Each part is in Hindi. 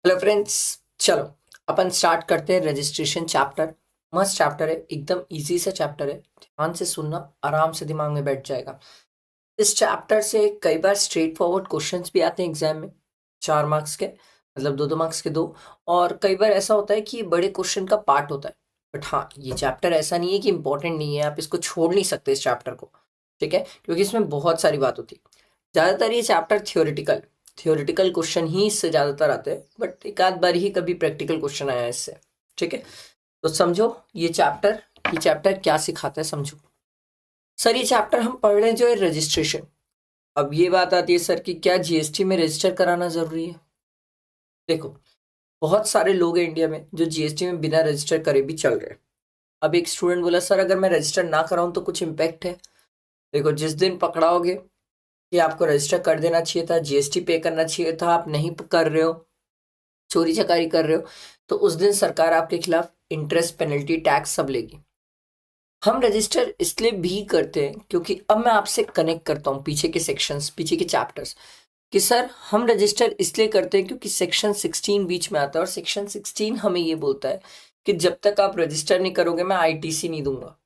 हेलो फ्रेंड्स, चलो अपन स्टार्ट करते हैं। रजिस्ट्रेशन चैप्टर मस्त चैप्टर है, एकदम इजी सा चैप्टर है। ध्यान से सुनना, आराम से दिमाग में बैठ जाएगा। इस चैप्टर से कई बार स्ट्रेट फॉरवर्ड क्वेश्चंस भी आते हैं एग्जाम में, 4 मार्क्स के, मतलब दो दो मार्क्स के दो। और कई बार ऐसा होता है कि ये बड़े क्वेश्चन का पार्ट होता है। बट हाँ, ये चैप्टर ऐसा नहीं है कि इंपॉर्टेंट नहीं है, आप इसको छोड़ नहीं सकते इस चैप्टर को। ठीक है, क्योंकि इसमें बहुत सारी बात होती है। ज़्यादातर ये चैप्टर थियोरिटिकल क्वेश्चन ही इससे ज़्यादातर आते हैं, बट एक आध बार ही कभी प्रैक्टिकल क्वेश्चन आया है इससे। ठीक है, तो समझो ये चैप्टर क्या सिखाता है, समझो। सर, ये चैप्टर हम पढ़ रहे हैं जो है रजिस्ट्रेशन। अब ये बात आती है सर कि क्या जीएसटी में रजिस्टर कराना ज़रूरी है। देखो, बहुत सारे लोग हैं इंडिया में जो जीएसटी में बिना रजिस्टर करे भी चल रहे हैं। अब एक स्टूडेंट बोला, सर अगर मैं रजिस्टर ना कराऊं तो कुछ इम्पैक्ट है। देखो, जिस दिन पकड़ाओगे कि आपको रजिस्टर कर देना चाहिए था, जीएसटी पे करना चाहिए था, आप नहीं कर रहे हो, चोरी चकारी कर रहे हो, तो उस दिन सरकार आपके खिलाफ इंटरेस्ट, पेनल्टी, टैक्स सब लेगी। हम रजिस्टर इसलिए भी करते हैं क्योंकि अब मैं आपसे कनेक्ट करता हूँ पीछे के सेक्शंस, पीछे के चैप्टर्स, कि सर हम रजिस्टर इसलिए करते हैं क्योंकि सेक्शन 16 बीच में आता है, और सेक्शन 16 हमें ये बोलता है कि जब तक आप रजिस्टर नहीं करोगे मैं आईटीसी नहीं दूंगा।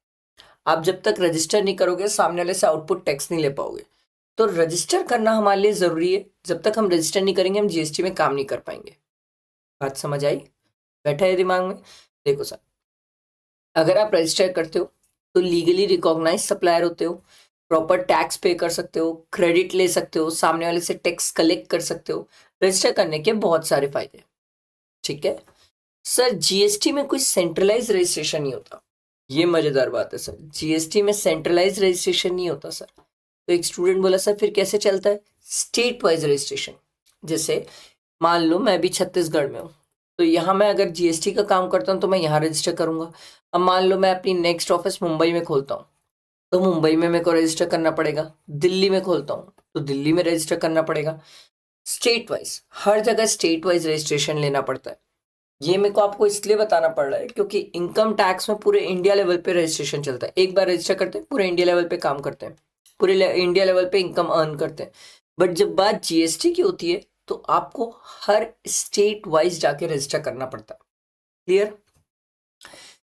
आप जब तक रजिस्टर नहीं करोगे सामने वाले से आउटपुट टैक्स नहीं ले पाओगे। तो रजिस्टर करना हमारे लिए जरूरी है। जब तक हम रजिस्टर नहीं करेंगे हम जीएसटी में काम नहीं कर पाएंगे। बात समझ आई? बैठा है दिमाग में? देखो सर, अगर आप रजिस्टर करते हो तो लीगली रिकॉग्नाइज सप्लायर होते हो, प्रॉपर टैक्स पे कर सकते हो, क्रेडिट ले सकते हो, सामने वाले से टैक्स कलेक्ट कर सकते हो। रजिस्टर करने के बहुत सारे फायदे। ठीक है सर, जीएसटी में कोई सेंट्रलाइज रजिस्ट्रेशन नहीं होता। ये मजेदार बात है सर, जीएसटी में सेंट्रलाइज रजिस्ट्रेशन नहीं होता सर। तो एक स्टूडेंट बोला, सर फिर कैसे चलता है? State wise registration. जैसे मान लो मैं भी छत्तीसगढ़ में हूँ, तो यहाँ मैं अगर जीएसटी का काम करता हूँ तो मैं यहाँ रजिस्टर करूंगा। अब मान लो मैं अपनी नेक्स्ट ऑफिस मुंबई में खोलता हूँ, तो मुंबई में मेरे को रजिस्टर करना पड़ेगा। दिल्ली में खोलता हूँ तो दिल्ली में रजिस्टर करना पड़ेगा। स्टेट वाइज, हर जगह स्टेट वाइज रजिस्ट्रेशन लेना पड़ता है। ये मेरे को आपको इसलिए बताना पड़ रहा है क्योंकि इनकम टैक्स में पूरे इंडिया लेवल पे रजिस्ट्रेशन चलता है। एक बार रजिस्टर करते हैं, पूरे इंडिया लेवल पे काम करते हैं, पूरे इंडिया लेवल पे इनकम अर्न करते हैं। बट जब बात जीएसटी की होती है तो आपको हर स्टेट वाइज जाके रजिस्टर करना पड़ता है। क्लियर?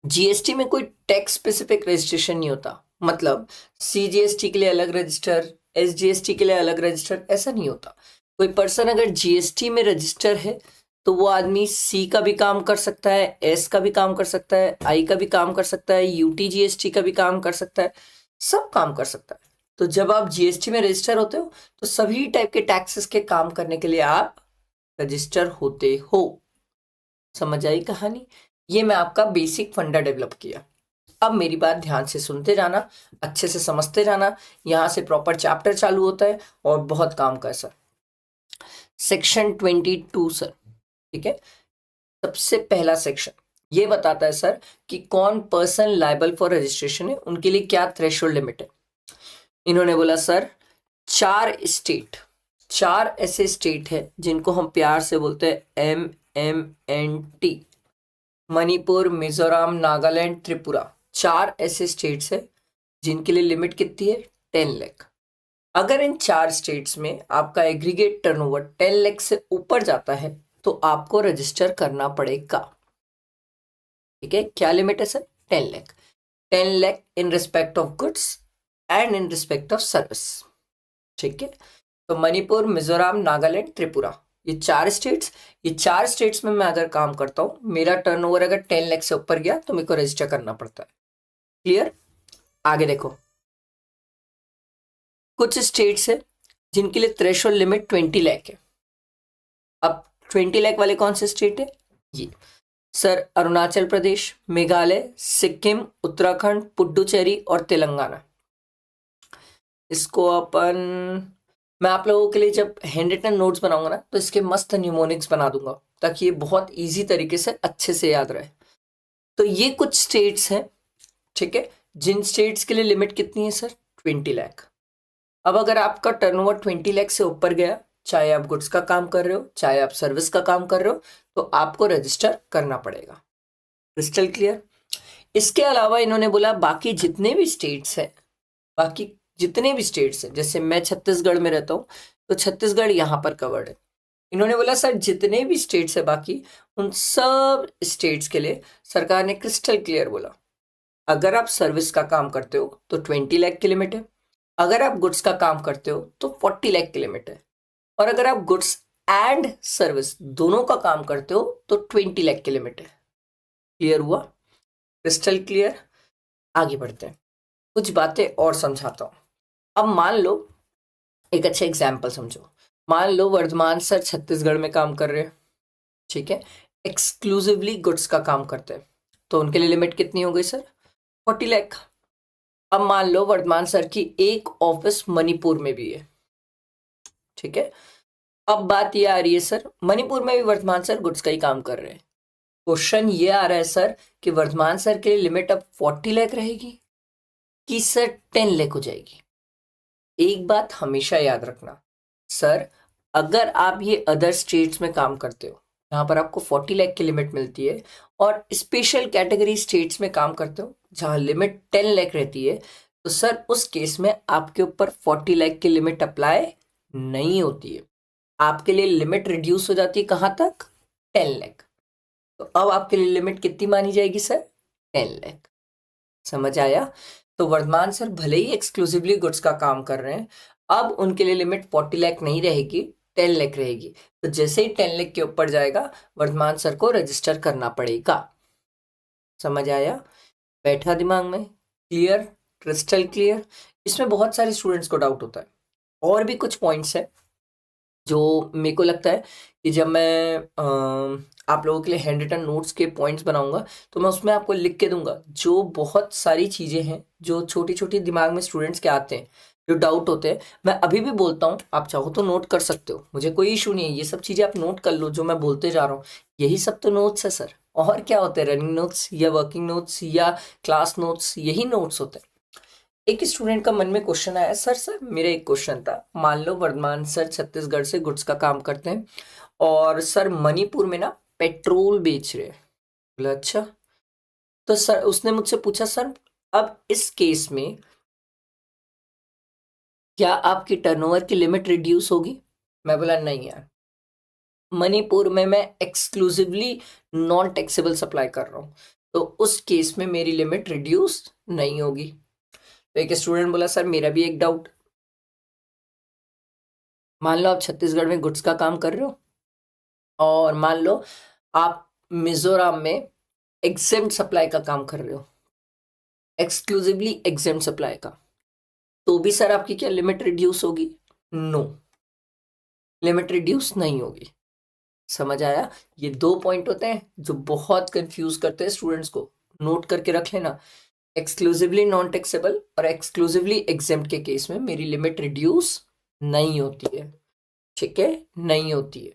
जीएसटी में कोई टैक्स स्पेसिफिक रजिस्ट्रेशन नहीं होता, मतलब सीजीएसटी के लिए अलग रजिस्टर, एसजीएसटी के लिए अलग रजिस्टर, ऐसा नहीं होता। कोई पर्सन अगर जीएसटी में रजिस्टर है तो वो आदमी सी का भी काम कर सकता है, एस का भी काम कर सकता है, आई का भी काम कर सकता है, यूटीजीएसटी का भी काम कर सकता है, सब काम कर सकता है। तो जब आप जीएसटी में रजिस्टर होते हो तो सभी टाइप के टैक्सेस के काम करने के लिए आप रजिस्टर होते हो। समझ आई कहानी? ये मैं आपका बेसिक फंडा डेवलप किया। अब मेरी बात ध्यान से सुनते जाना, अच्छे से समझते जाना। यहाँ से प्रॉपर चैप्टर चालू होता है और बहुत काम का है सर। सेक्शन 22 सर, ठीक है, सबसे पहला सेक्शन ये बताता है सर कि कौन पर्सन लायबल फॉर रजिस्ट्रेशन है, उनके लिए क्या थ्रेशोल्ड लिमिट है। इन्होंने बोला सर चार ऐसे स्टेट है जिनको हम प्यार से बोलते हैं MMNT, मणिपुर, मिजोरम, नागालैंड, त्रिपुरा। 4 ऐसे स्टेट्स है जिनके लिए लिमिट कितनी है? 10 लाख। अगर इन 4 स्टेट्स में आपका एग्रीगेट टर्नओवर 10 लाख से ऊपर जाता है तो आपको रजिस्टर करना पड़ेगा। ठीक है, क्या लिमिट है sir? 10 lakh. 10 lakh in respect of goods and in respect of service. ठीक है, तो मणिपुर, मिजोरम, नागालैंड, त्रिपुरा, ये चार स्टेट्स में मैं अगर काम करता हूँ, मेरा टर्नओवर अगर 10 लाख से ऊपर गया तो मेरे को रजिस्टर करना पड़ता है। क्लियर? आगे देखो, कुछ स्टेट्स है जिनके लिए थ्रेशोल्ड लिमिट 20 लाख है। अब 20 लाख वाले कौन से स्टेट है? ये सर अरुणाचल प्रदेश, मेघालय, सिक्किम, उत्तराखंड, पुडुचेरी और तेलंगाना। इसको अपन, मैं आप लोगों के लिए जब हैंड रिटन नोट्स बनाऊंगा ना तो इसके मस्त न्यूमोनिक्स बना दूंगा ताकि ये बहुत इजी तरीके से अच्छे से याद रहे। तो ये कुछ स्टेट्स हैं, ठीक है, जिन स्टेट्स के लिए लिमिट कितनी है सर? 20 लाख। अब अगर आपका टर्नओवर 20 लाख से ऊपर गया, चाहे आप गुड्स का काम कर रहे हो चाहे आप सर्विस का काम कर रहे हो, तो आपको रजिस्टर करना पड़ेगा। Crystal clear? इसके अलावा इन्होंने बोला बाकी जितने भी स्टेट्स हैं, जैसे मैं छत्तीसगढ़ में रहता हूँ तो छत्तीसगढ़ यहाँ पर कवर्ड है। इन्होंने बोला सर जितने भी स्टेट्स है बाकी उन सब स्टेट्स के लिए सरकार ने क्रिस्टल क्लियर बोला, अगर आप सर्विस का काम करते हो तो 20 लाख की लिमिट है, अगर आप गुड्स का काम करते हो तो 40 लाख की लिमिट है, और अगर आप गुड्स एंड सर्विस दोनों का काम करते हो तो 20 लाख की लिमिट है। क्लियर हुआ? Crystal clear. आगे बढ़ते हैं, कुछ बातें और समझाता हूं। अब मान लो, एक अच्छा एग्जाम्पल समझो। मान लो वर्धमान सर छत्तीसगढ़ में काम कर रहे हैं, ठीक है, एक्सक्लूसिवली गुड्स का काम करते हैं, तो उनके लिए लिमिट कितनी हो गई सर? 40 लाख। अब मान लो वर्धमान सर की एक ऑफिस मणिपुर में भी है, ठीक है। अब बात ये आ रही है सर, मणिपुर में भी वर्धमान सर गुड्स का ही काम कर रहे हैं। क्वेश्चन ये आ रहा है सर कि वर्धमान सर के लिए लिमिट अब 40 लाख रहेगी कि सर 10 लाख हो जाएगी? एक बात हमेशा याद रखना सर, अगर आप ये अदर स्टेट्स में काम करते हो जहां पर आपको 40 लाख की लिमिट मिलती है, और स्पेशल कैटेगरी स्टेट्स में काम करते हो जहां लिमिट 10 लाख रहती है, तो सर उस केस में आपके ऊपर 40 लाख की लिमिट अप्लाई नहीं होती है। आपके लिए लिमिट रिड्यूस हो जाती है कहां तक? 10 लाख। तो अब आपके लिए लिमिट कितनी मानी जाएगी सर? 10 लाख। समझ आया? तो वर्धमान सर भले ही एक्सक्लूसिवली गुड्स का काम कर रहे हैं, अब उनके लिए लिमिट 40 लाख नहीं रहेगी, 10 लाख रहेगी। तो जैसे ही 10 लाख के ऊपर जाएगा वर्धमान सर को रजिस्टर करना पड़ेगा। समझ आया? बैठा दिमाग में? क्लियर? Crystal clear? इसमें बहुत सारे स्टूडेंट्स को डाउट होता है, और भी कुछ पॉइंट्स है जो मेरे को लगता है कि जब मैं आप लोगों के लिए हैंड रिटन नोट्स के पॉइंट्स बनाऊंगा तो मैं उसमें आपको लिख के दूंगा, जो बहुत सारी चीज़ें हैं जो छोटी छोटी दिमाग में स्टूडेंट्स के आते हैं, जो डाउट होते हैं। मैं अभी भी बोलता हूँ, आप चाहो तो नोट कर सकते हो, मुझे कोई इशू नहीं है, ये सब चीज़ें आप नोट कर लो जो मैं बोलते जा रहा हूँ। यही सब तो नोट्स है सर, और क्या होते हैं? रनिंग नोट्स या वर्किंग नोट्स या क्लास नोट्स, यही नोट्स होते हैं। एक स्टूडेंट का मन में क्वेश्चन आया, सर मेरा एक क्वेश्चन था, मान लो वर्धमान सर छत्तीसगढ़ से गुड्स का काम करते हैं और सर मणिपुर में ना पेट्रोल बेच रहे हैं। बोला अच्छा। तो सर उसने मुझसे पूछा, सर अब इस केस में क्या आपकी टर्नओवर की लिमिट रिड्यूस होगी? मैं बोला नहीं यार, मणिपुर में मैं एक्सक्लूसिवली नॉन टैक्सेबल सप्लाई कर रहा हूँ, तो उस केस में मेरी लिमिट रिड्यूस नहीं होगी। तो एक स्टूडेंट बोला, सर मेरा भी एक डाउट, मान लो आप छत्तीसगढ़ में गुड्स का काम कर रहे हो और मान लो आप मिजोरम में एग्जेम्प्ट सप्लाई का काम कर रहे हो, एक्सक्लूसिवली एग्जेम्प्ट सप्लाई का, तो भी सर आपकी क्या लिमिट रिड्यूस होगी? नो, लिमिट रिड्यूस नहीं होगी। समझ आया? ये दो पॉइंट होते हैं जो बहुत कंफ्यूज करते हैं स्टूडेंट्स को, नोट करके रख लेना। एक्सक्लूसिवली नॉन टैक्सेबल और एक्सक्लूसिवली एग्जेम्प्ट के केस में मेरी लिमिट रिड्यूस नहीं होती है, ठीक है, नहीं होती है।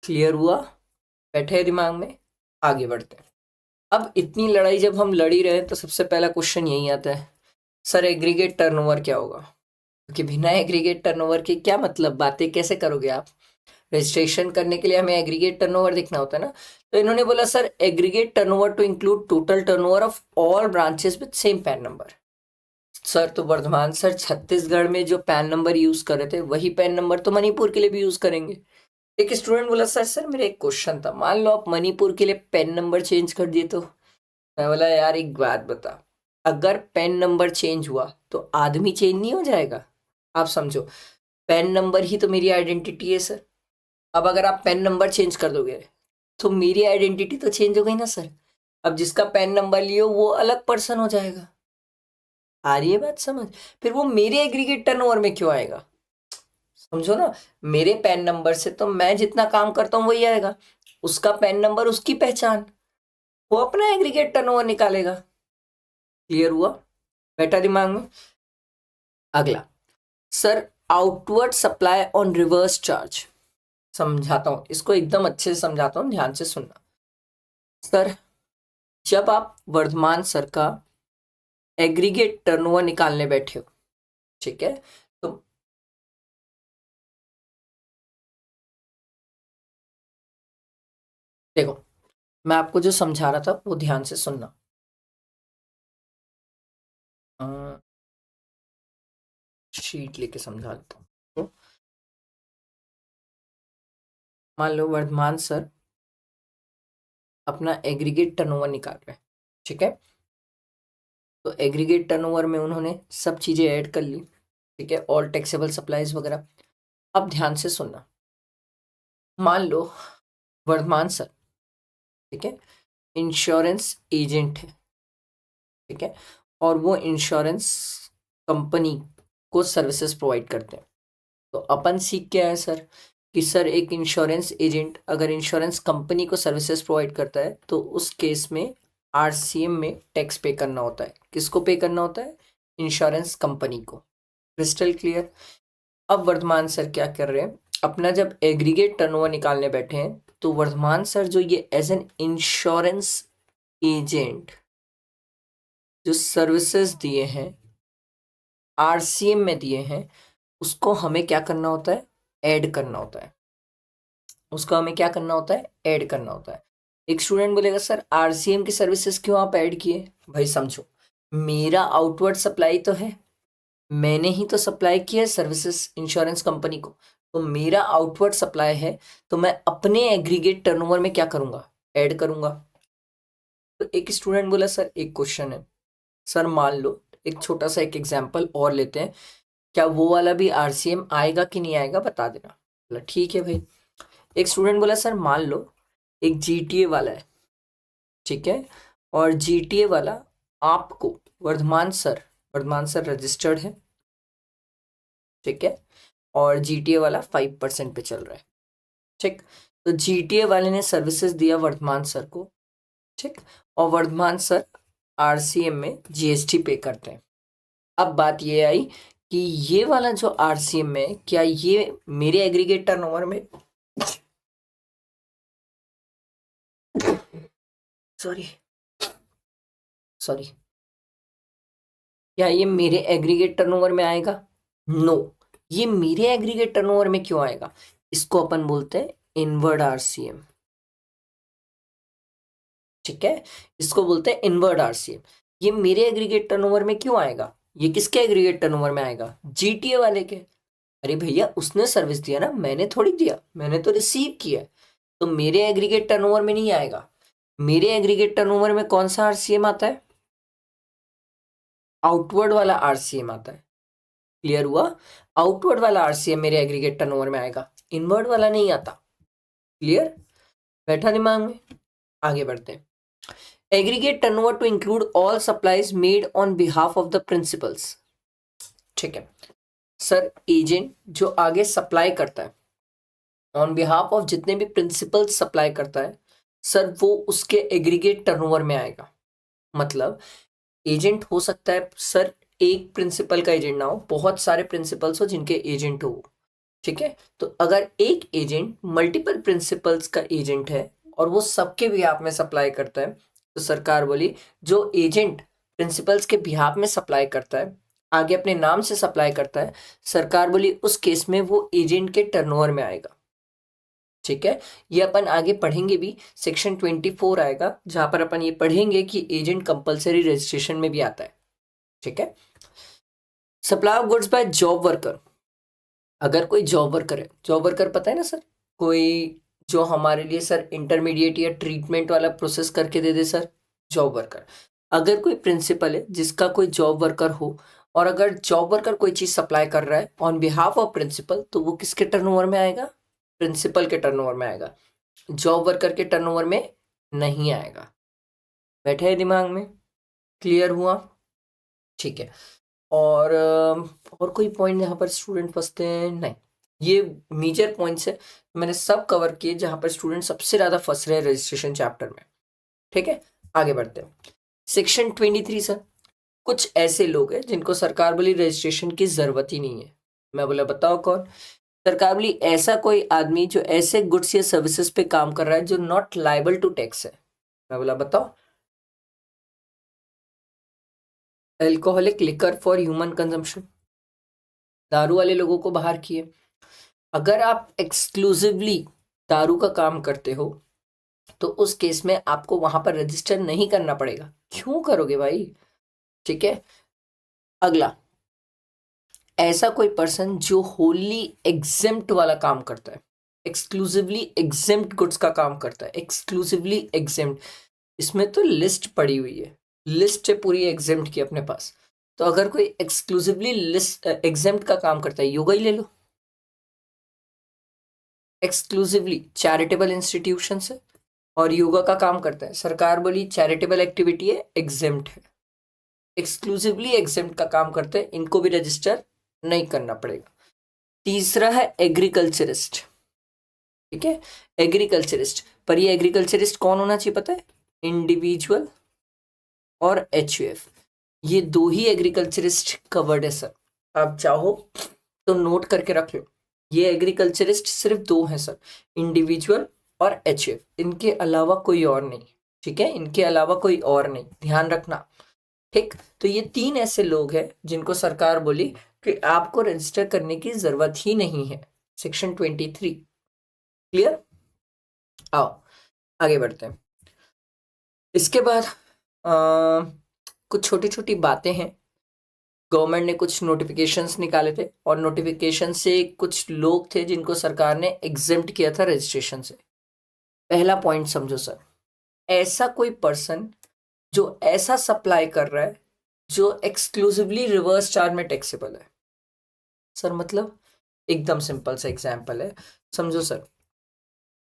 क्लियर हुआ? बैठे हैं दिमाग में? आगे बढ़ते हैं। अब इतनी लड़ाई जब हम लड़ ही रहे हैं तो सबसे पहला क्वेश्चन यही आता है, सर एग्रीगेट टर्नओवर क्या होगा? क्योंकि बिना एग्रीगेट टर्नओवर के क्या मतलब, बातें कैसे करोगे आप? रजिस्ट्रेशन करने के लिए हमें एग्रीगेट टर्नओवर देखना होता है ना। तो इन्होंने बोला, sir aggregate turnover to include total turnover of all branches with same PAN number. Sir तो वर्धमान सर छत्तीसगढ़ में जो पैन नंबर यूज कर रहे थे वही पैन नंबर तो मणिपुर के लिए भी यूज करेंगे। एक स्टूडेंट बोला, सर मेरा एक क्वेश्चन था, मान लो आप मणिपुर के लिए पेन नंबर चेंज कर दिए तो? मैं बोला, यार एक बात बता, अगर पेन नंबर चेंज हुआ तो आदमी चेंज नहीं हो जाएगा? आप समझो, पेन नंबर ही तो मेरी आइडेंटिटी है सर। अब अगर आप पेन नंबर चेंज कर दोगे तो मेरी आइडेंटिटी तो चेंज हो गई ना सर। अब जिसका पेन नंबर लियो वो अलग पर्सन हो जाएगा। आ रही है बात समझ? फिर वो मेरे एग्रीगेट टर्नओवर में क्यों आएगा? समझो ना, मेरे पैन नंबर से तो मैं जितना काम करता हूँ वही आएगा, उसका पैन नंबर उसकी पहचान, वो अपना एग्रीगेट टर्नओवर निकालेगा। क्लियर हुआ? बैठा दिमाग में? अगला, sir outward supply on reverse charge. समझाता हूं इसको, एकदम अच्छे से समझाता हूं, ध्यान से सुनना। सर जब आप वर्धमान सर का एग्रीगेट टर्नओवर निकालने बैठे हो, ठीक है, तो देखो मैं आपको जो समझा रहा था वो ध्यान से सुनना। शीट लेके समझा देता हूँ। मान लो वर्धमान सर अपना एग्रीगेट टर्नओवर निकाल रहे हैं, ठीक है। तो एग्रीगेट टर्नओवर में उन्होंने सब चीजें ऐड कर ली, ठीक है, ऑल टैक्सेबल सप्लाईज वगैरह। अब ध्यान से सुनना, मान लो वर्धमान सर, ठीक है, इंश्योरेंस एजेंट है, ठीक है, और वो इंश्योरेंस कंपनी को सर्विसेज प्रोवाइड करते हैं। तो अपन सीख क्या है सर कि सर एक इंश्योरेंस एजेंट अगर इंश्योरेंस कंपनी को सर्विसेज प्रोवाइड करता है तो उस केस में आरसीएम में टैक्स पे करना होता है। किसको पे करना होता है? इंश्योरेंस कंपनी को। Crystal clear. अब वर्धमान सर क्या कर रहे हैं, अपना जब एग्रीगेट टर्नओवर निकालने बैठे हैं तो वर्धमान सर जो ये एज एन इंश्योरेंस एजेंट जो सर्विसेज दिए हैं आरसीएम में दिए हैं उसको हमें क्या करना होता है? ऐड करना होता है। उसको हमें क्या करना होता है? ऐड करना होता है। एक स्टूडेंट बोलेगा सर आरसीएम की सर्विसेज क्यों आप ऐड किए? भाई समझो, मेरा आउटवर्ड सप्लाई तो है, मैंने ही तो सप्लाई किया है सर्विसेज इंश्योरेंस कंपनी को, तो मेरा आउटवर्ड सप्लाई है, तो मैं अपने एग्रीगेट टर्नओवर में क्या करूंगा? ऐड करूंगा। तो एक स्टूडेंट बोला सर एक क्वेश्चन है, सर मान लो एक छोटा सा एक एग्जांपल और लेते हैं, क्या वो वाला भी आरसीएम आएगा कि नहीं आएगा बता देना। बोला ठीक है भाई। एक स्टूडेंट बोला सर मान लो एक जीटीए वाला है, ठीक है, और जीटीए वाला आपको वर्धमान सर रजिस्टर्ड है, ठीक है, और जीटीए वाला 5% पे चल रहा है, ठीक। तो जीटीए वाले ने सर्विसेज दिया वर्धमान सर को, ठीक, और वर्धमान सर आरसीएम में जीएसटी पे करते हैं। अब बात ये आई कि ये वाला जो आरसीएम में क्या ये मेरे एग्रीगेट टर्नओवर में सॉरी सॉरी क्या ये मेरे एग्रीगेट टर्नओवर में आएगा? नो। ये मेरे एग्रीगेट टर्नओवर में क्यों आएगा? इसको अपन बोलते हैं इनवर्ड आरसीएम, ठीक है, इसको बोलते हैं इनवर्ड आरसीएम। ये मेरे एग्रीगेट टर्नओवर में क्यों आएगा? ये किसके एग्रीगेट टर्नओवर में आएगा? जीटीए वाले के। अरे भैया उसने सर्विस दिया ना, मैंने थोड़ी दिया, मैंने तो रिसीव किया, तो मेरे एग्रीगेट टर्नओवर में नहीं आएगा। मेरे एग्रीगेट टर्नओवर में कौन सा आरसीएम आता है? आउटवर्ड वाला आरसीएम आता है। क्लियर हुआ? आउटवर्ड वाला आरसीएम मेरे एग्रीगेट टर्नओवर में आएगा, इनवर्ड वाला नहीं आता। क्लियर? बैठा दिमाग में? आगे बढ़ते हैं। Aggregate turnover to include all supplies made on behalf of the principals, ठीक है। सर एजेंट जो आगे सप्लाई करता है ऑन बिहाफ ऑफ जितने भी प्रिंसिपल सप्लाई करता है सर वो उसके एग्रीगेट टर्नओवर में आएगा। मतलब एजेंट हो सकता है सर एक प्रिंसिपल का एजेंट ना हो, बहुत सारे प्रिंसिपल्स हो जिनके एजेंट हो, ठीक है। तो अगर एक एजेंट मल्टीपल प्रिंसिपल्स का एजेंट है और वो सबके बिहाफ में सप्लाई करता है तो सरकार बोली जो एजेंट प्रिंसिपल्स के बिहाफ में सप्लाई करता है आगे अपने नाम से सप्लाई करता है, सरकार बोली उस केस में वो एजेंट के टर्नओवर में आएगा, ठीक है। ये अपन आगे पढ़ेंगे भी, सेक्शन 24 आएगा जहां पर अपन ये पढ़ेंगे कि एजेंट कंपलसरी रजिस्ट्रेशन में भी आता है, ठीक है। Supply of goods by job worker, अगर कोई जॉब वर्कर है, जॉब वर्कर पता है ना सर, कोई जो हमारे लिए सर इंटरमीडिएट या ट्रीटमेंट वाला प्रोसेस करके दे दे सर, जॉब वर्कर। अगर कोई प्रिंसिपल है जिसका कोई जॉब वर्कर हो और अगर जॉब वर्कर कोई चीज सप्लाई कर रहा है ऑन बिहाफ ऑफ प्रिंसिपल तो वो किसके टर्नओवर में आएगा? प्रिंसिपल के टर्नओवर में आएगा, जॉब वर्कर के टर्नओवर में नहीं आएगा। बैठे हैं दिमाग में? क्लियर हुआ? ठीक है। और कोई पॉइंट यहाँ पर स्टूडेंट फंसते हैं? नहीं, ये मेजर पॉइंट्स है मैंने सब कवर किए जहां पर स्टूडेंट सबसे ज्यादा फंस रहे हैं रजिस्ट्रेशन चैप्टर में, ठीक है। आगे बढ़ते हैं। सेक्शन 23 सर, कुछ ऐसे लोग हैं जिनको सरकार बोली रजिस्ट्रेशन की जरूरत ही नहीं है। मैं बोला बताओ कौन? सरकार बोली ऐसा कोई आदमी जो ऐसे गुड्स या सर्विसेज पे काम कर रहा है जो नॉट लाइबल टू टैक्स है। मैं बोला बताओ। Alcoholic liquor for human consumption, दारू वाले लोगों को बाहर किए। अगर आप एक्सक्लूसिवली दारू का काम करते हो तो उस केस में आपको वहां पर रजिस्टर नहीं करना पड़ेगा। क्यों करोगे भाई? ठीक है। अगला, ऐसा कोई पर्सन जो होली एग्जेम्प्ट वाला काम करता है, एक्सक्लूसिवली एग्जेम्प्ट गुड्स का काम करता है। एक्सक्लूसिवली एग्जेम्प्ट, इसमें तो लिस्ट पड़ी हुई है, लिस्ट है पूरी एग्जेम्प्ट की अपने पास। तो अगर कोई एक्सक्लूसिवली लिस्ट एग्जेम्प्ट का काम करता है, योगा ही ले लो। एक्सक्लूसिवली चैरिटेबल इंस्टीट्यूशन है और योगा का काम करता है, सरकार बोली चैरिटेबल एक्टिविटी है, एग्जेम्प्ट है। एक्सक्लूसिवली एग्जेम्प्ट का काम करते हैं, इनको भी रजिस्टर नहीं करना पड़ेगा। तीसरा है एग्रीकल्चरिस्ट। ठीक है, एग्रीकल्चरिस्ट, पर ये एग्रीकल्चरिस्ट कौन होना चाहिए पता है? इंडिविजुअल और एचयूएफ, ये दो ही एग्रीकल्चरिस्ट कवर्ड है सर। आप चाहो तो नोट करके रख लो, ये एग्रीकल्चरिस्ट सिर्फ दो हैं सर, इंडिविजुअल और एचयूएफ, इनके अलावा कोई और नहीं। ठीक है, इनके अलावा कोई और नहीं, ध्यान रखना। ठीक, तो ये तीन ऐसे लोग हैं जिनको सरकार बोली कि आपको रजिस्टर करने की जरूरत ही नहीं है, सेक्शन 23। क्लियर? आओ आगे बढ़ते हैं। इसके बाद कुछ छोटी छोटी बातें हैं। गवर्नमेंट ने कुछ नोटिफिकेशंस निकाले थे और नोटिफिकेशन से कुछ लोग थे जिनको सरकार ने एग्जेम्प्ट किया था रजिस्ट्रेशन से। पहला पॉइंट समझो सर, ऐसा कोई पर्सन जो ऐसा सप्लाई कर रहा है जो एक्सक्लूसिवली रिवर्स चार्ज में टैक्सेबल है। सर मतलब एकदम सिंपल सा एग्जांपल है, समझो सर,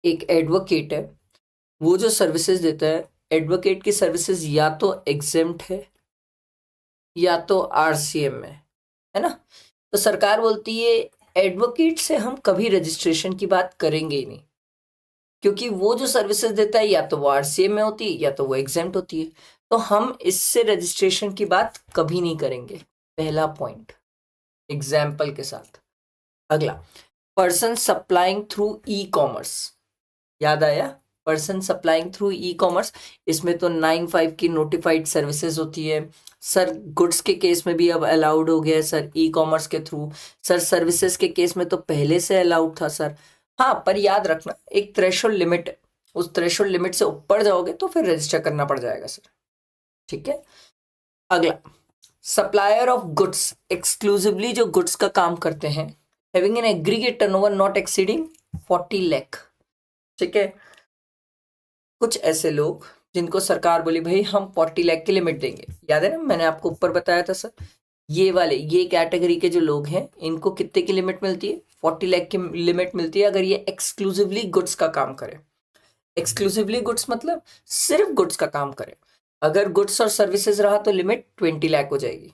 एक एडवोकेट है, वो जो सर्विसेज देता है, एडवोकेट की सर्विसेज या तो एग्जेम्प्ट है या तो आरसीएम में है ना। तो सरकार बोलती है एडवोकेट से हम कभी रजिस्ट्रेशन की बात करेंगे ही नहीं, क्योंकि वो जो सर्विसेज देता है या तो वो आरसीएम में होती है या तो वो एग्जेम्प्ट होती है, तो हम इससे रजिस्ट्रेशन की बात कभी नहीं करेंगे। पहला पॉइंट एग्जाम्पल के साथ। अगला, person supplying through e commerce, याद आया? Person supplying through e commerce, इसमें तो 9(5) की नोटिफाइड सर्विसेज होती है सर। गुड्स के केस में भी अब अलाउड हो गया है सर ई कॉमर्स के थ्रू। सर सर्विसेज के केस में तो पहले से अलाउड था सर। हाँ, पर याद रखना एक थ्रेशोल्ड लिमिट है, उस थ्रेशोल्ड लिमिट से ऊपर जाओगे तो फिर रजिस्टर करना पड़ जाएगा सर। ठीक है, अगला, सप्लायर ऑफ गुड्स, एक्सक्लूसिवली जो गुड्स का काम करते हैं, having an aggregate turnover not exceeding 40 lakh. ठीक है, कुछ ऐसे लोग जिनको सरकार बोली भाई हम 40 लाख की लिमिट देंगे, याद है ना मैंने आपको ऊपर बताया था सर, ये वाले ये कैटेगरी के जो लोग हैं इनको कितने की लिमिट मिलती है? 40 लाख की लिमिट मिलती है अगर ये एक्सक्लूसिवली गुड्स का काम करे। एक्सक्लूसिवली गुड्स मतलब सिर्फ गुड्स का काम करे। अगर गुड्स और सर्विसेज रहा तो लिमिट 20 लाख हो जाएगी।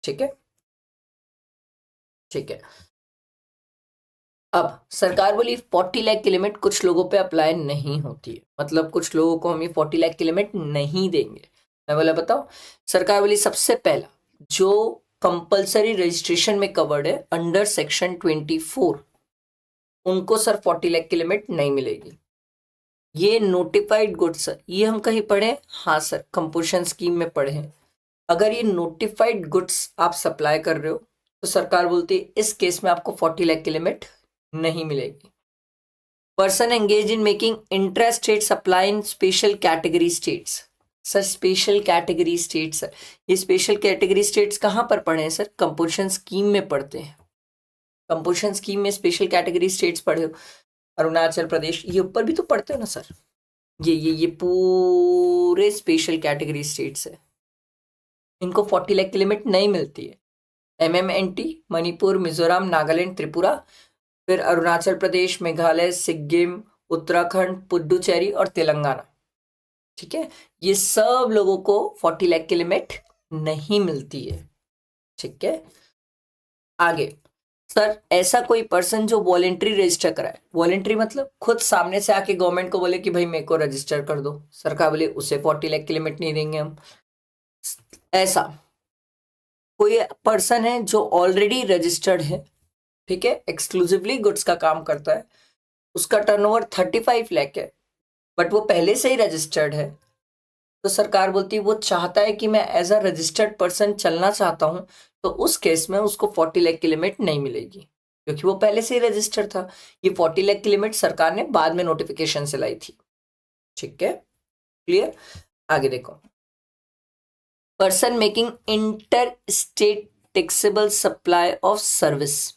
ठीक है, ठीक है। अब सरकार बोली 40 लाख की लिमिट कुछ लोगों पे अप्लाई नहीं होती है, मतलब कुछ लोगों को हम ये 40 लाख की लिमिट नहीं देंगे। मैं बोला बताओ, सरकार बोली सबसे पहला जो कंपलसरी रजिस्ट्रेशन में कवर्ड है अंडर सेक्शन 24, उनको सर 40 लाख की लिमिट नहीं मिलेगी। ये नोटिफाइड गुड्स, ये हम कहीं पढ़े? हाँ सर, कंपोजिशन स्कीम में पढ़े हैं। अगर ये नोटिफाइड गुड्स आप सप्लाई कर रहे हो तो सरकार बोलती है इस केस में आपको 40 लाख की लिमिट नहीं मिलेगी। Person engage in making intra state supply in special category states. Sir special category states, ये स्पेशल कैटेगरी स्टेट्स कहाँ पर पढ़े हैं सर? कंपोजिशन स्कीम में पढ़ते हैं। कंपोजिशन स्कीम में स्पेशल कैटेगरी स्टेट्स पढ़े हो, अरुणाचल प्रदेश, ये ऊपर भी तो पढ़ते हो ना सर। ये पूरे स्पेशल कैटेगरी स्टेट्स है, इनको 40 लाख की लिमिट नहीं मिलती है। MMNT, मणिपुर, मिजोरम, नागालैंड, त्रिपुरा, फिर अरुणाचल प्रदेश, मेघालय, सिक्किम, उत्तराखंड, पुडुचेरी और तेलंगाना। ठीक है, ये सब लोगों को 40 लाख की लिमिट नहीं मिलती है। ठीक है, आगे, सर ऐसा कोई पर्सन जो वॉलेंट्री रजिस्टर कराए, वॉलेंट्री मतलब खुद सामने से आके गवर्नमेंट को बोले कि भाई मेरे को रजिस्टर कर दो, सरकार बोले उसे 40 लाख की लिमिट नहीं देंगे हम। ऐसा कोई पर्सन है जो ऑलरेडी रजिस्टर्ड है, ठीक है, एक्सक्लूसिवली गुड्स का काम करता है, उसका टर्नओवर 35 लाख है, बट वो पहले से ही रजिस्टर्ड है, तो सरकार बोलती है वो चाहता है कि मैं एज अ रजिस्टर्ड पर्सन चलना चाहता हूं, तो उस केस में उसको 40 लाख की लिमिट नहीं मिलेगी, क्योंकि वो पहले से ही रजिस्टर्ड था। ये 40 लाख की लिमिट सरकार ने बाद में नोटिफिकेशन से लाई थी। ठीक है, क्लियर? आगे देखो, person making inter state taxable supply of service.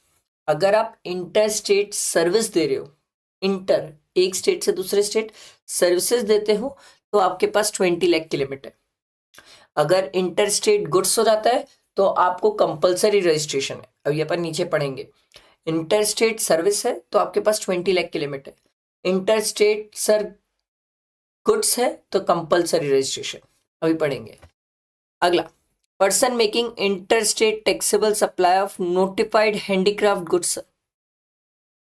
अगर आप इंटर स्टेट सर्विस दे रहे हो इंटर एक स्टेट से दूसरे स्टेट सर्विसेज देते हो तो आपके पास 20 लाख की लिमिट है। अगर इंटर स्टेट गुड्स हो जाता है तो आपको कंपलसरी रजिस्ट्रेशन है, अभी अपन नीचे पढ़ेंगे। इंटर स्टेट सर्विस है तो आपके पास 20 लाख की लिमिट है। इंटर स्टेट सर गुड्स है तो कंपलसरी रजिस्ट्रेशन, अभी पढ़ेंगे। अगला, person making inter state taxable supply of notified handicraft goods.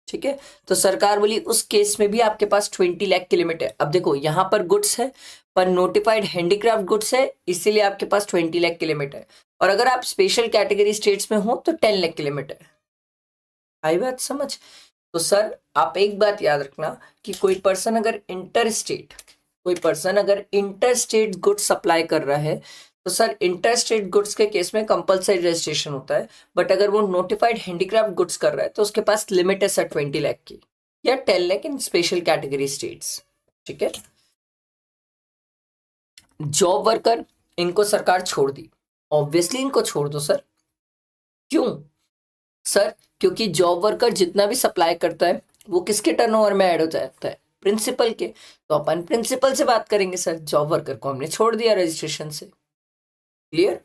ठीक है, तो सरकार बोली उस केस में भी आपके पास 20 लाख की लिमिट है। अब देखो यहां पर गुड्स है पर नोटिफाइड हैंडीक्राफ्ट गुड्स है, इसीलिए आपके पास 20 लाख की लिमिट है। और अगर आप स्पेशल कैटेगरी स्टेट्स में हो तो 10 लाख की लिमिट है। आई बात समझ? तो सर आप एक बात याद रखना कि कोई पर्सन अगर इंटर स्टेट गुड्स सप्लाई कर रहा है तो सर इंटर स्टेट गुड्स के केस में कंपलसरी रजिस्ट्रेशन होता है। बट अगर वो नोटिफाइड हैंडीक्राफ्ट गुड्स कर रहा है तो उसके पास लिमिट है सर 20 लाख की या 10 लाख इन स्पेशल कैटेगरी स्टेट्स। ठीक है, जॉब वर्कर इनको सरकार छोड़ दी, ऑब्वियसली इनको छोड़ दो सर। क्यों सर? क्योंकि जॉब वर्कर जितना भी सप्लाई करता है वो किसके टर्नओवर में ऐड हो जाता है? प्रिंसिपल के। तो अपन प्रिंसिपल से बात करेंगे सर, जॉब वर्कर को हमने छोड़ दिया रजिस्ट्रेशन से। क्लियर?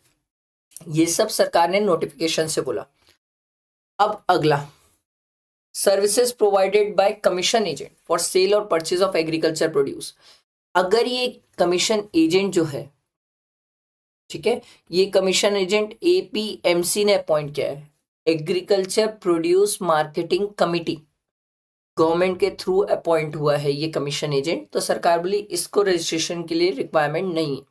ये सब सरकार ने नोटिफिकेशन से बोला। अब अगला, services provided by commission agent for sale और परचेज ऑफ एग्रीकल्चर प्रोड्यूस। अगर ये कमीशन एजेंट जो है, ठीक है, ये कमीशन एजेंट एपीएमसी ने अपॉइंट किया है, agriculture produce marketing committee, government के थ्रू अपॉइंट हुआ है ये कमीशन एजेंट। तो सरकार बोली इसको रजिस्ट्रेशन के लिए रिक्वायरमेंट नहीं है।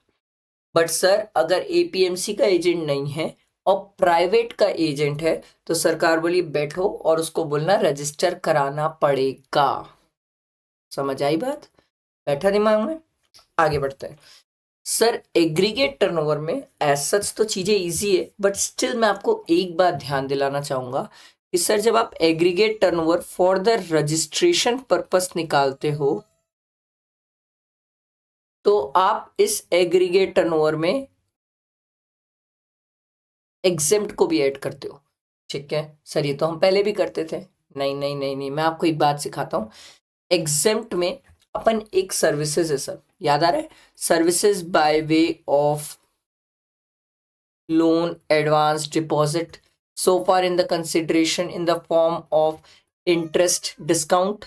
बट सर अगर एपीएमसी का एजेंट नहीं है और प्राइवेट का एजेंट है तो सरकार बोली बैठो और उसको बोलना रजिस्टर कराना पड़ेगा। समझ आई बात? बैठा दिमाग में? आगे बढ़ते हैं। सर एग्रीगेट टर्नओवर में एज सच तो चीजें इजी है, बट स्टिल मैं आपको एक बात ध्यान दिलाना चाहूंगा कि सर जब आप aggregate turnover for the registration purpose निकालते हो तो आप इस एग्रीगेट टर्नओवर में एग्जेम्प्ट को भी ऐड करते हो। ठीक है सर, ये तो हम पहले भी करते थे। नहीं नहीं नहीं नहीं, मैं आपको एक बात सिखाता हूँ। एग्जेम्प्ट में अपन एक सर्विसेज है सर, याद आ रहा है? Services by way of loan, advance, deposit, so far in the consideration in the form of interest discount।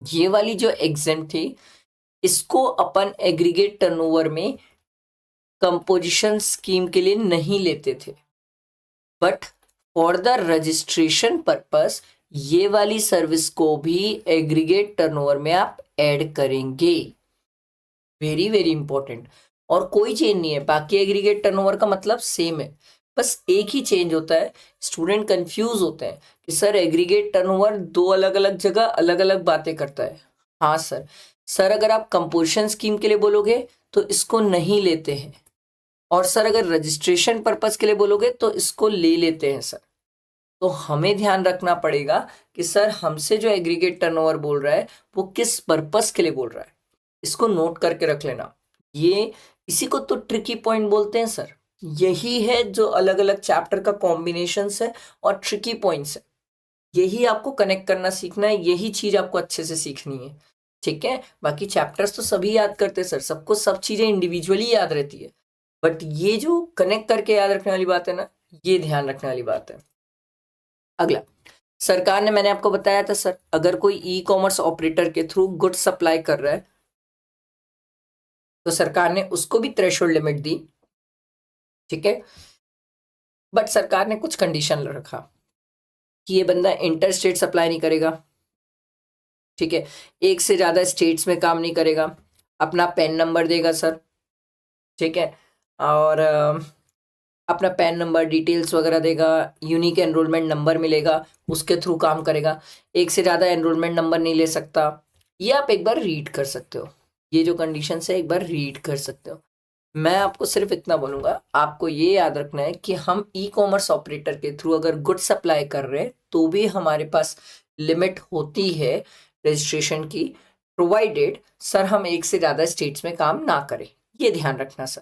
ये वाली जो एग्जाम थी इसको अपन एग्रीगेट टर्नओवर में कंपोजिशन स्कीम के लिए नहीं लेते थे, but for the registration purpose ये वाली सर्विस को भी एग्रीगेट टर्नओवर में आप ऐड करेंगे। Very very important. और कोई चेंज नहीं है, बाकी एग्रीगेट टर्नओवर का मतलब सेम है, बस एक ही चेंज होता है। स्टूडेंट कंफ्यूज होते हैं कि सर एग्रीगेट टर्नओवर दो अलग अलग जगह अलग अलग बातें करता है। हाँ सर अगर आप कंपोजिशन स्कीम के लिए बोलोगे तो इसको नहीं लेते हैं, और सर अगर रजिस्ट्रेशन पर्पस के लिए बोलोगे तो इसको ले लेते हैं सर। तो हमें ध्यान रखना पड़ेगा कि सर हमसे जो एग्रीगेट टर्नओवर बोल रहा है वो किस पर्पस के लिए बोल रहा है, इसको नोट करके रख लेना। ये इसी को तो ट्रिकी पॉइंट बोलते हैं सर। यही है जो अलग अलग चैप्टर का कॉम्बिनेशन है और ट्रिकी पॉइंट्स है, यही आपको कनेक्ट करना सीखना है, यही चीज आपको अच्छे से सीखनी है। ठीक है, बाकी चैप्टर्स तो सभी याद करते हैं सर, सबको सब चीजें इंडिविजुअली याद रहती है, बट ये जो कनेक्ट करके याद रखने वाली बात है ना, ये ध्यान रखने वाली बात है। अगला, सरकार ने, मैंने आपको बताया था सर, अगर कोई ई कॉमर्स ऑपरेटर के थ्रू गुड्स सप्लाई कर रहा है तो सरकार ने उसको भी थ्रेशोल्ड लिमिट दी। ठीक है, बट सरकार ने कुछ कंडीशन रखा कि ये बंदा इंटर स्टेट सप्लाई नहीं करेगा। ठीक है, एक से ज्यादा स्टेट्स में काम नहीं करेगा, अपना पैन नंबर देगा सर। ठीक है, और अपना पैन नंबर डिटेल्स वगैरह देगा, यूनिक एनरोलमेंट नंबर मिलेगा, उसके थ्रू काम करेगा। एक से ज़्यादा एनरोलमेंट नंबर नहीं ले सकता। ये आप एक बार रीड कर सकते हो, ये जो कंडीशन है एक बार रीड कर सकते हो। मैं आपको सिर्फ इतना बोलूँगा, आपको ये याद रखना है कि हम ई कॉमर्स ऑपरेटर के थ्रू अगर गुड सप्लाई कर रहे हैं तो भी हमारे पास लिमिट होती है रजिस्ट्रेशन की, प्रोवाइडेड सर हम एक से ज़्यादा स्टेट्स में काम ना करें। ये ध्यान रखना सर।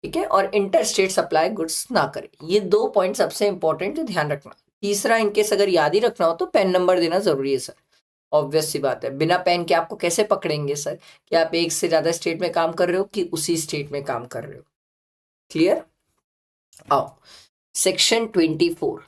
ठीक है, और इंटर स्टेट सप्लाई गुड्स ना करें। ये 2 पॉइंट सबसे इंपॉर्टेंट ध्यान रखना। तीसरा इनकेस अगर याद ही रखना हो तो पैन नंबर देना जरूरी है सर। ऑब्वियस सी बात है, बिना पेन के आपको कैसे पकड़ेंगे सर कि आप एक से ज्यादा स्टेट में काम कर रहे हो कि उसी स्टेट में काम कर रहे हो। क्लियर? आओ सेक्शन 24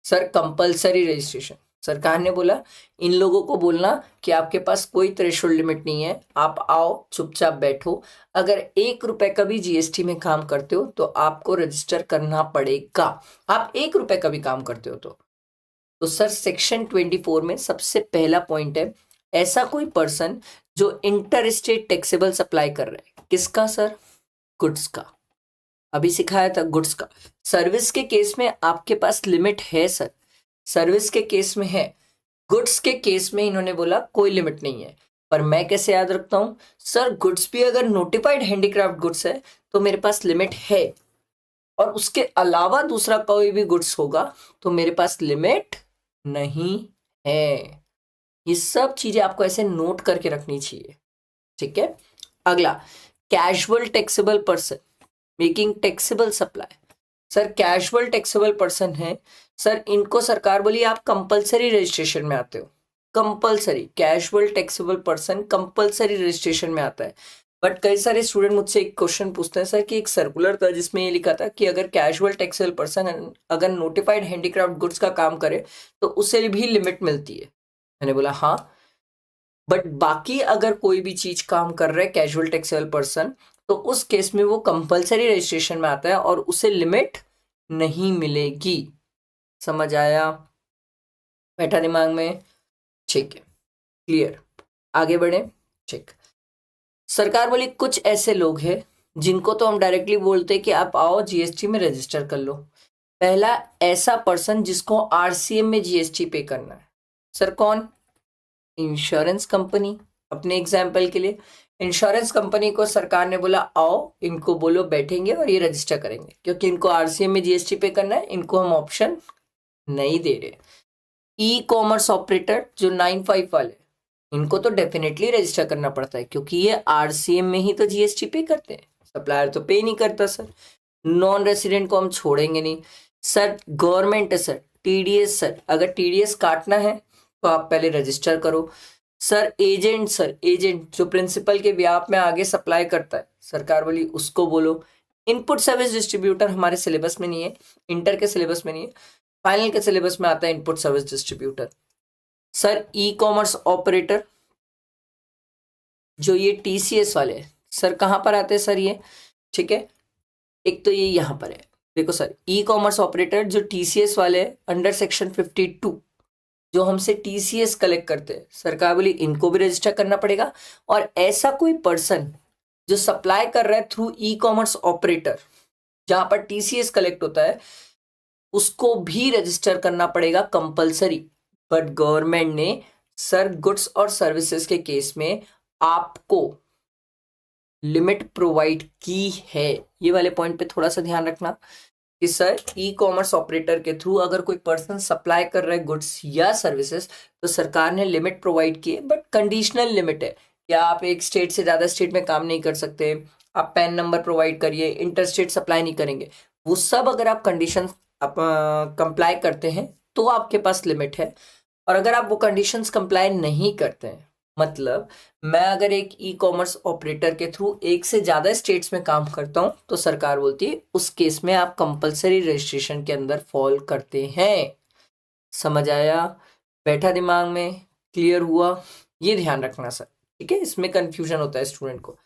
सर, कंपलसरी रजिस्ट्रेशन। सरकार ने बोला इन लोगों को बोलना कि आपके पास कोई थ्रेशोल्ड लिमिट नहीं है, आप आओ चुपचाप बैठो, अगर 1 रुपए का भी जीएसटी में काम करते हो तो आपको रजिस्टर करना पड़ेगा। आप 1 रुपए का भी काम करते हो तो सर सेक्शन 24 में सबसे पहला पॉइंट है, ऐसा कोई पर्सन जो इंटर स्टेट टैक्सेबल सप्लाई कर रहा है। किसका सर? गुड्स का। अभी सिखाया था गुड्स का। सर्विस के केस में आपके पास लिमिट है सर, सर्विस के केस में है, गुड्स के केस में इन्होंने बोला कोई लिमिट नहीं है। पर मैं कैसे याद रखता हूं सर, गुड्स भी अगर नोटिफाइड हैंडीक्राफ्ट गुड्स है तो मेरे पास लिमिट है, और उसके अलावा दूसरा कोई भी गुड्स होगा तो मेरे पास लिमिट नहीं है। ये सब चीजें आपको ऐसे नोट करके रखनी चाहिए, ठीक है। अगला, casual taxable person making taxable supply. Sir casual taxable person है सर, इनको सरकार बोली आप कंपलसरी रजिस्ट्रेशन में आते हो। Compulsory, casual taxable person compulsory registration में आता है। बट कई सारे स्टूडेंट मुझसे एक क्वेश्चन पूछते हैं सर कि एक सर्कुलर था जिसमें ये लिखा था कि अगर कैजुअल टैक्सेबल पर्सन अगर नोटिफाइड हैंडीक्राफ्ट गुड्स का काम करे तो उसे भी लिमिट मिलती है। मैंने बोला हाँ, बट बाकी अगर कोई भी चीज काम कर रहा है कैजुअल टैक्सेबल पर्सन तो उस केस में वो कंपलसरी रजिस्ट्रेशन में आता है और उसे लिमिट नहीं मिलेगी। समझ आया? बैठा दिमाग में? ठीक है, क्लियर। आगे बढ़े। ठीक, सरकार बोली कुछ ऐसे लोग हैं जिनको तो हम डायरेक्टली बोलते हैं कि आप आओ जीएसटी में रजिस्टर कर लो। पहला, ऐसा पर्सन जिसको आरसीएम में जीएसटी पे करना है। सर कौन? Insurance company. अपने एग्जाम्पल के लिए इंश्योरेंस कंपनी को सरकार ने बोला आओ, इनको बोलो बैठेंगे और ये रजिस्टर करेंगे, क्योंकि इनको आरसीएम में जीएसटी पे करना है, इनको हम ऑप्शन नहीं दे रहे। ई कॉमर्स ऑपरेटर जो 95 वाले, इनको तो डेफिनेटली रजिस्टर करना पड़ता है क्योंकि ये आरसीएम में ही तो जीएसटी पे करते हैं, सप्लायर तो पे नहीं करता सर। नॉन रेसिडेंट को हम छोड़ेंगे नहीं सर। गवर्नमेंट है सर, टीडीएस सर, अगर टीडीएस काटना है तो आप पहले रजिस्टर करो। सर एजेंट, सर एजेंट जो प्रिंसिपल के व्याप में आगे सप्लाई करता है, सरकार बोली उसको बोलो। इनपुट सर्विस डिस्ट्रीब्यूटर हमारे सिलेबस में नहीं है, इंटर के सिलेबस में नहीं है, फाइनल के सिलेबस में आता है input service distributor. Sir e commerce operator जो ये टीसीएस वाले हैं, सर कहाँ पर आते हैं सर ये? ठीक है, एक तो ये यहाँ पर है, देखो सर ई कॉमर्स ऑपरेटर जो टीसीएस वाले अंडर सेक्शन 52 जो हमसे टीसीएस कलेक्ट करते हैं, सरकार बोली इनको भी रजिस्टर करना पड़ेगा। और ऐसा कोई पर्सन जो सप्लाई कर रहा है थ्रू ई कॉमर्स ऑपरेटर जहां पर टीसीएस कलेक्ट होता है, उसको भी रजिस्टर करना पड़ेगा कंपलसरी। बट गवर्नमेंट ने सर गुड्स और सर्विसेज के केस में आपको लिमिट प्रोवाइड की है। ये वाले पॉइंट पे थोड़ा सा ध्यान रखना कि सर ई कॉमर्स ऑपरेटर के थ्रू अगर कोई पर्सन सप्लाई कर रहा है गुड्स या सर्विसेज तो सरकार ने लिमिट प्रोवाइड की है, बट कंडीशनल लिमिट है। या आप एक स्टेट से ज़्यादा स्टेट में काम नहीं कर सकते, आप पैन नंबर प्रोवाइड करिए, इंटर स्टेट सप्लाई नहीं करेंगे, वो सब अगर आप कंडीशन कंप्लाई करते हैं तो आपके पास लिमिट है। और अगर आप वो कंडीशंस कंप्लाई नहीं करते हैं, मतलब मैं अगर एक ई कॉमर्स ऑपरेटर के थ्रू एक से ज्यादा स्टेट्स में काम करता हूं तो सरकार बोलती है उस केस में आप कंपलसरी रजिस्ट्रेशन के अंदर फॉल करते हैं। समझ आया? बैठा दिमाग में? क्लियर हुआ? ये ध्यान रखना सर, ठीक है। इसमें कंफ्यूजन होता है स्टूडेंट को,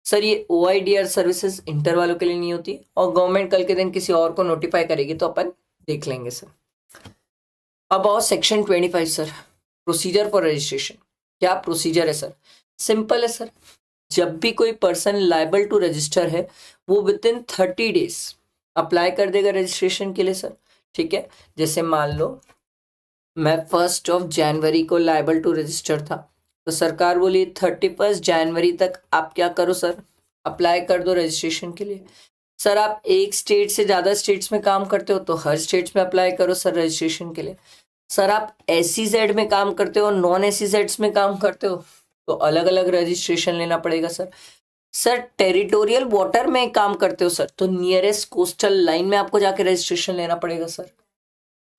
सर ये OIDR सर्विसेज इंटर वालों के लिए नहीं होती और गवर्नमेंट कल के दिन किसी और को नोटिफाई करेगी तो अपन देख लेंगे सर। अब आओ section 25 sir, procedure for registration. क्या प्रोसीजर है सर? सिंपल है सर, जब भी कोई पर्सन लाइबल टू रजिस्टर है वो विद इन 30 डेज अप्लाई कर देगा रजिस्ट्रेशन के लिए सर, ठीक है। जैसे मान लो मैं 1 जनवरी को लाइबल टू रजिस्टर था तो सरकार बोली 31 जनवरी तक आप क्या करो सर, अप्लाई कर दो रजिस्ट्रेशन के लिए। सर आप एक स्टेट से ज़्यादा स्टेट्स में काम करते हो तो हर स्टेट्स में अप्लाई करो सर रजिस्ट्रेशन के लिए। सर आप SEZ में काम करते हो, नॉन SEZ में काम करते हो तो अलग अलग रजिस्ट्रेशन लेना पड़ेगा सर। सर टेरिटोरियल वाटर में काम करते हो सर तो नियरेस्ट कोस्टल लाइन में आपको जाके रजिस्ट्रेशन लेना पड़ेगा सर।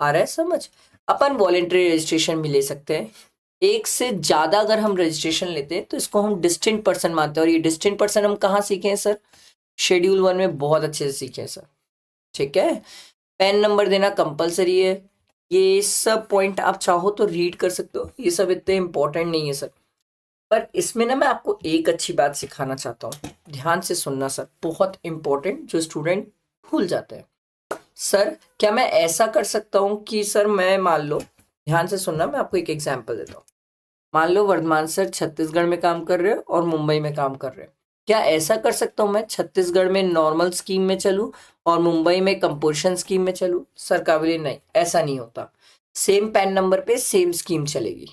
आ रहा है समझ? अपन वॉलेंट्री रजिस्ट्रेशन भी ले सकते हैं, एक से ज्यादा अगर हम रजिस्ट्रेशन लेते हैं तो इसको हम डिस्टिंक्ट पर्सन मानते हैं। और ये डिस्टिंक्ट पर्सन हम कहाँ सीखे हैं सर? शेड्यूल 1 में बहुत अच्छे से सीखे हैं सर। ठीक है, पैन नंबर देना कंपलसरी है। ये सब पॉइंट आप चाहो तो रीड कर सकते हो, ये सब इतने इंपॉर्टेंट नहीं है सर। पर इसमें ना मैं आपको एक अच्छी बात सिखाना चाहता हूँ, ध्यान से सुनना सर, बहुत इंपॉर्टेंट, जो स्टूडेंट भूल जाते हैं। सर क्या मैं ऐसा कर सकता हूँ कि सर मैं मान लो, ध्यान से सुनना, मैं आपको एक एग्जांपल देता हूँ। मान लो वर्धमान सर छत्तीसगढ़ में काम कर रहे हो और मुंबई में काम कर रहे हो। क्या ऐसा कर सकता हूँ मैं छत्तीसगढ़ में नॉर्मल स्कीम में चलूँ और मुंबई में कंपोजिशन स्कीम में चलूँ? सर काबिल नहीं, ऐसा नहीं होता। सेम पैन नंबर पे सेम स्कीम चलेगी।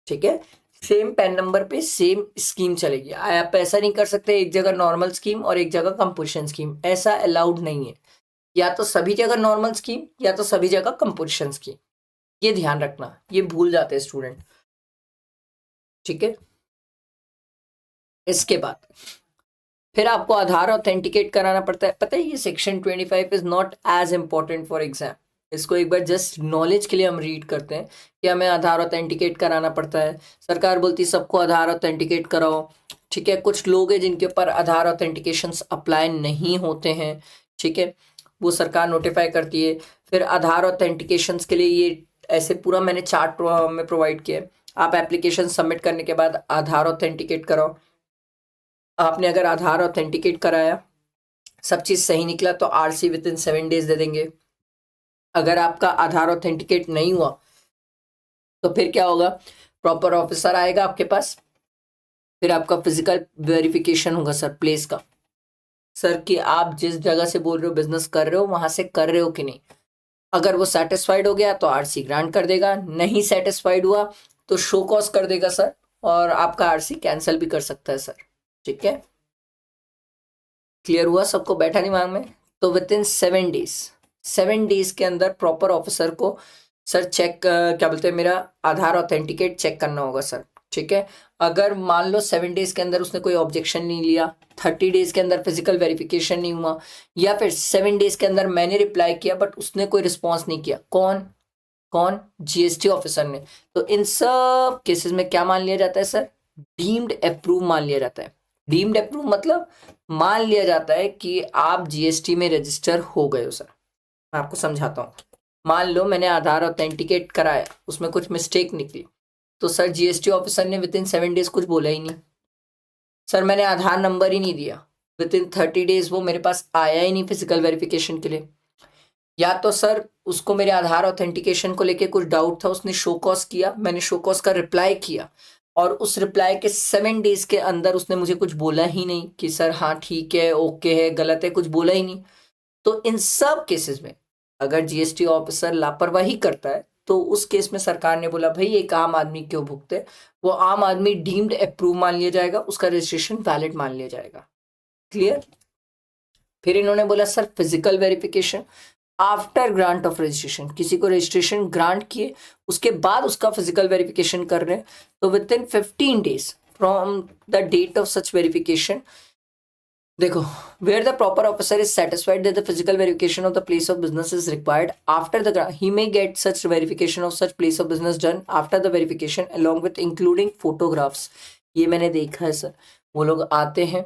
ठीक है, सेम पैन नंबर पे सेम स्कीम चलेगी। आप ऐसा नहीं कर सकते एक जगह नॉर्मल स्कीम और एक जगह कंपोजिशन स्कीम, ऐसा अलाउड नहीं है। या तो सभी जगह नॉर्मल स्कीम या तो सभी जगह कंपोजिशन स्कीम, ये ध्यान रखना, ये भूल जाते हैं स्टूडेंट। ठीक है, इसके बाद फिर आपको आधार ऑथेंटिकेट कराना पड़ता है। पता है ये section 25 is not as important for exam. इसको एक बार जस्ट नॉलेज के लिए हम रीड करते हैं कि हमें आधार ऑथेंटिकेट कराना पड़ता है। सरकार बोलती है सबको आधार ऑथेंटिकेट कराओ। ठीक है, कुछ लोग हैं जिनके ऊपर आधार ऑथेंटिकेशन अप्लाई नहीं होते हैं। ठीक है, वो सरकार नोटिफाई करती है। फिर आधार ऑथेंटिकेशन के लिए ये ऐसे पूरा मैंने चार्ट में प्रोवाइड किया है। आप एप्लीकेशन सबमिट करने के बाद आधार ऑथेंटिकेट कराओ। आपने अगर आधार ऑथेंटिकेट कराया, सब चीज सही निकला तो आरसी विद इन 7 डेज दे देंगे। अगर आपका आधार ऑथेंटिकेट नहीं हुआ तो फिर क्या होगा? प्रॉपर ऑफिसर आएगा आपके पास, फिर आपका फिजिकल वेरिफिकेशन होगा सर, प्लेस का। सर कि आप जिस जगह से बोल रहे हो बिजनेस कर रहे हो वहां से कर रहे हो कि नहीं। अगर वो सेटिस्फाइड हो गया तो आरसी ग्रांट कर देगा, नहीं सेटिस्फाइड हुआ तो शो कॉज कर देगा सर, और आपका आरसी कैंसिल भी कर सकता है सर। ठीक है, क्लियर हुआ सबको? बैठा दिमाग में? तो विद इन 7 डेज, 7 डेज के अंदर प्रॉपर ऑफिसर को सर चेक क्या बोलते हैं, मेरा आधार ऑथेंटिकेट चेक करना होगा सर। ठीक है, अगर मान लो 7 डेज के अंदर उसने कोई ऑब्जेक्शन नहीं लिया, 30 डेज के अंदर फिजिकल वेरिफिकेशन नहीं हुआ, या फिर 7 डेज के अंदर मैंने रिप्लाई किया बट उसने कोई रिस्पॉन्स नहीं किया, कौन कौन? जीएसटी ऑफिसर ने। तो इन सब केसेस में क्या मान लिया जाता है सर? डीम्ड अप्रूव मान लिया जाता है। डीम्ड अप्रूव मतलब मान लिया जाता है कि आप जीएसटी में रजिस्टर हो गए हो सर। मैं आपको समझाता हूँ। मान लो मैंने आधार ऑथेंटिकेट कराया, उसमें कुछ मिस्टेक निकली, तो सर जीएसटी ऑफिसर ने विद इन 7 डेज कुछ बोला ही नहीं। सर मैंने आधार नंबर ही नहीं दिया, विद इन 30 डेज वो मेरे पास आया ही नहीं फिजिकल वेरिफिकेशन के लिए। या तो सर उसको मेरे आधार ऑथेंटिकेशन को लेके कुछ डाउट था, उसने शो कॉज किया, मैंने शो कॉज का रिप्लाई किया, और उस रिप्लाई के 7 डेज के अंदर उसने मुझे कुछ बोला ही नहीं कि सर हाँ ठीक है, ओके है, गलत है, कुछ बोला ही नहीं। तो इन सब केसेस में अगर जीएसटी ऑफिसर लापरवाही करता है तो उस केस में सरकार ने बोला भाई एक आम आदमी क्यों भुगते, वो आम आदमी डीम्ड अप्रूव मान लिया जाएगा, उसका रजिस्ट्रेशन वैलिड मान लिया जाएगा। क्लियर? फिर इन्होंने बोला sir physical verification after grant of registration, किसी को रजिस्ट्रेशन ग्रांट किए उसके बाद उसका फिजिकल वेरिफिकेशन कर रहे हैं, तो within 15 days from the date of such verification, देखो, where the proper officer is satisfied that the physical verification of the place of business is required after the he may get such verification of such place of business done after the verification along with including photographs। ये मैंने देखा है सर, वो लोग आते हैं,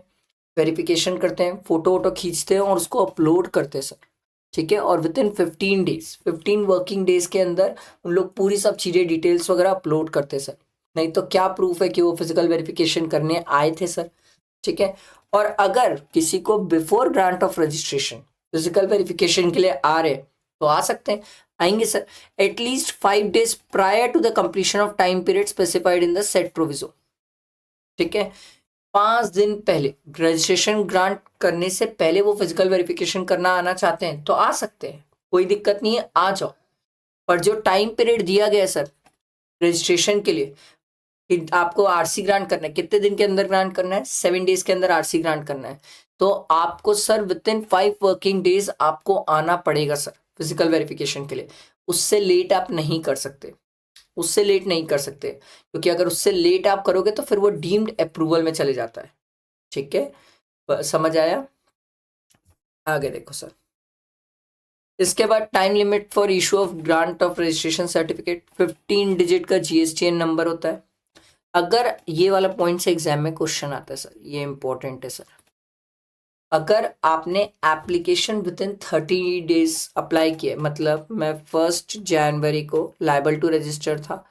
वेरिफिकेशन करते हैं, फोटो वोटो खींचते हैं और उसको अपलोड करते हैं सर। ठीक है, और with in 15 days, 15 working days के अंदर उन लोग पूरी सब चीज़ें डिटेल्स वगैरह अपलोड करते हैं सर। नहीं तो क्या प्रूफ है कि वो फिजिकल वेरिफिकेशन करने आए थे सर। ठीक है, और अगर किसी को before grant of registration physical verification के लिए आ रहे तो आ सकते हैं, आएंगे sir, at least 5 days prior to the completion of time period specified in the set proviso. ठीक है, 5 दिन पहले, रजिस्ट्रेशन ग्रांट करने से पहले वो फिजिकल वेरिफिकेशन करना आना चाहते हैं तो आ सकते हैं, कोई दिक्कत नहीं है, आ जाओ। पर जो टाइम पीरियड दिया गया है सर रजिस्ट्रेशन के लिए कि आपको आरसी ग्रांट करना है, कितने दिन के अंदर ग्रांट करना है? 7 डेज के अंदर आरसी ग्रांट करना है। तो आपको sir with in 5 working days आपको आना पड़ेगा सर फिजिकल वेरिफिकेशन के लिए। उससे लेट आप नहीं कर सकते, उससे लेट नहीं कर सकते, क्योंकि अगर उससे लेट आप करोगे तो फिर वो डीम्ड अप्रूवल में चले जाता है। ठीक है, समझ आया? आगे देखो सर, इसके बाद time limit for issue of grant of registration certificate, 15 digit का जीएसटीएन नंबर होता है। अगर ये वाला पॉइंट से एग्जाम में क्वेश्चन आता है सर, ये इंपॉर्टेंट है सर, अगर आपने application with in 30 days apply किया, मतलब मैं 1 जनवरी को लाइबल टू रजिस्टर था,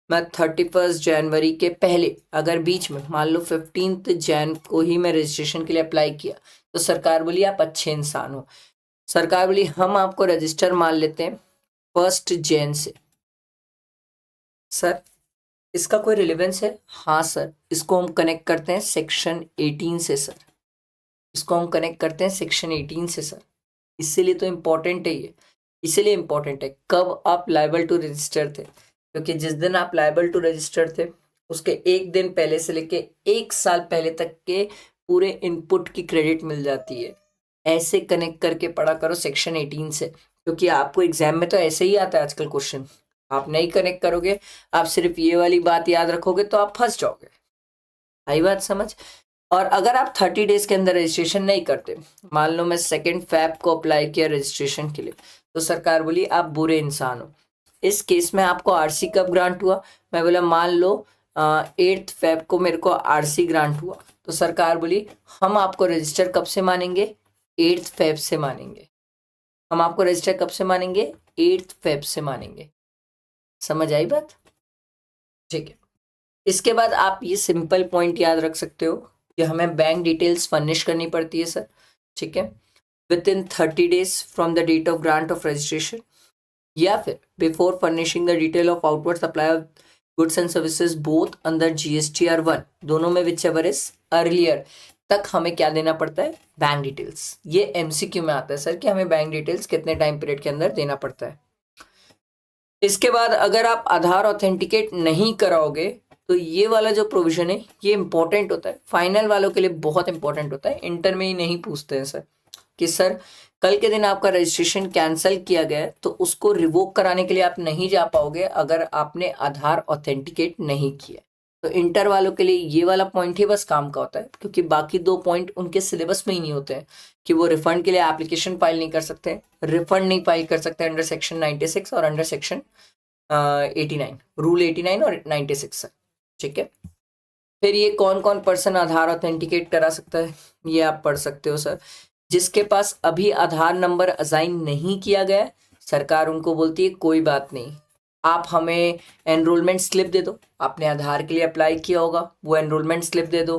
मैं 31 जनवरी के पहले अगर बीच में मान लो 15 जैन को ही मैं रजिस्ट्रेशन के लिए अप्लाई किया, तो सरकार बोली आप अच्छे इंसान हो, सरकार बोली हम आपको रजिस्टर मान लेते हैं 1 जैन से। सर इसका कोई रिलेवेंस है? हाँ सर, इसको हम कनेक्ट करते हैं सेक्शन 18 से सर, इसको हम कनेक्ट करते हैं सेक्शन 18 से सर, इसीलिए तो इम्पोर्टेंट है ये, इसीलिए इम्पोर्टेंट है कब आप लाइबल टू रजिस्टर थे, क्योंकि जिस दिन आप लाइबल टू रजिस्टर थे उसके एक दिन पहले से लेके 1 साल पहले तक के पूरे इनपुट की क्रेडिट मिल जाती है। ऐसे कनेक्ट करके पढ़ा करो सेक्शन 18 से, क्योंकि आपको एग्जाम में तो ऐसे ही आता है आजकल क्वेश्चन, आप नहीं कनेक्ट करोगे, आप सिर्फ ये वाली बात याद रखोगे तो आप फंस जाओगे। आई बात समझ? और अगर आप 30 डेज के अंदर रजिस्ट्रेशन नहीं करते, मान लो मैं 2 फेब को अप्लाई किया रजिस्ट्रेशन के लिए, तो सरकार बोली आप बुरे इंसान हो। इस केस में आपको आरसी कब ग्रांट हुआ? मैं बोला मान लो 8 फेब को मेरे को आरसी ग्रांट हुआ, तो सरकार बोली हम आपको रजिस्टर कब से मानेंगे? 8 फेब से मानेंगे। हम आपको रजिस्टर कब से मानेंगे? 8 फेब से मानेंगे। समझ आई बात? ठीक है। इसके बाद आप ये सिंपल पॉइंट याद रख सकते हो कि हमें बैंक डिटेल्स फर्निश करनी पड़ती है सर, ठीक है, within 30 days from the date of grant of registration, या फिर before furnishing the detail of outward supply of goods and services both under GSTR 1, दोनों में विच एवर इज अर्लियर तक हमें क्या देना पड़ता है? Bank details. ये एमसीक्यू में आता है सर कि हमें बैंक डिटेल्स कितने टाइम पीरियड के अंदर देना पड़ता है। इसके बाद अगर आप आधार ऑथेंटिकेट नहीं कराओगे तो ये वाला जो प्रोविजन है ये इंपॉर्टेंट होता है, फाइनल वालों के लिए बहुत इंपॉर्टेंट होता है, इंटर में ही नहीं पूछते हैं सर कि सर कल के दिन आपका रजिस्ट्रेशन कैंसिल किया गया है तो उसको रिवोक कराने के लिए आप नहीं जा पाओगे अगर आपने आधार ऑथेंटिकेट नहीं किया। तो इंटर वालों के लिए ये वाला पॉइंट ही बस काम का होता है, क्योंकि बाकी 2 पॉइंट उनके सिलेबस में ही नहीं होते हैं कि वो रिफंड के लिए एप्लीकेशन फाइल नहीं कर सकते, रिफंड नहीं फाइल कर सकते अंडर सेक्शन 96 और अंडर सेक्शन 89, रूल 89 और 96 सर, ठीक है। फिर ये कौन कौन पर्सन आधार ऑथेंटिकेट करा सकता है ये आप पढ़ सकते हो सर। जिसके पास अभी आधार नंबर असाइन नहीं किया गया, सरकार उनको बोलती है कोई बात नहीं, आप हमें एनरोलमेंट स्लिप दे दो, आपने आधार के लिए अप्लाई किया होगा वो एनरोलमेंट स्लिप दे दो,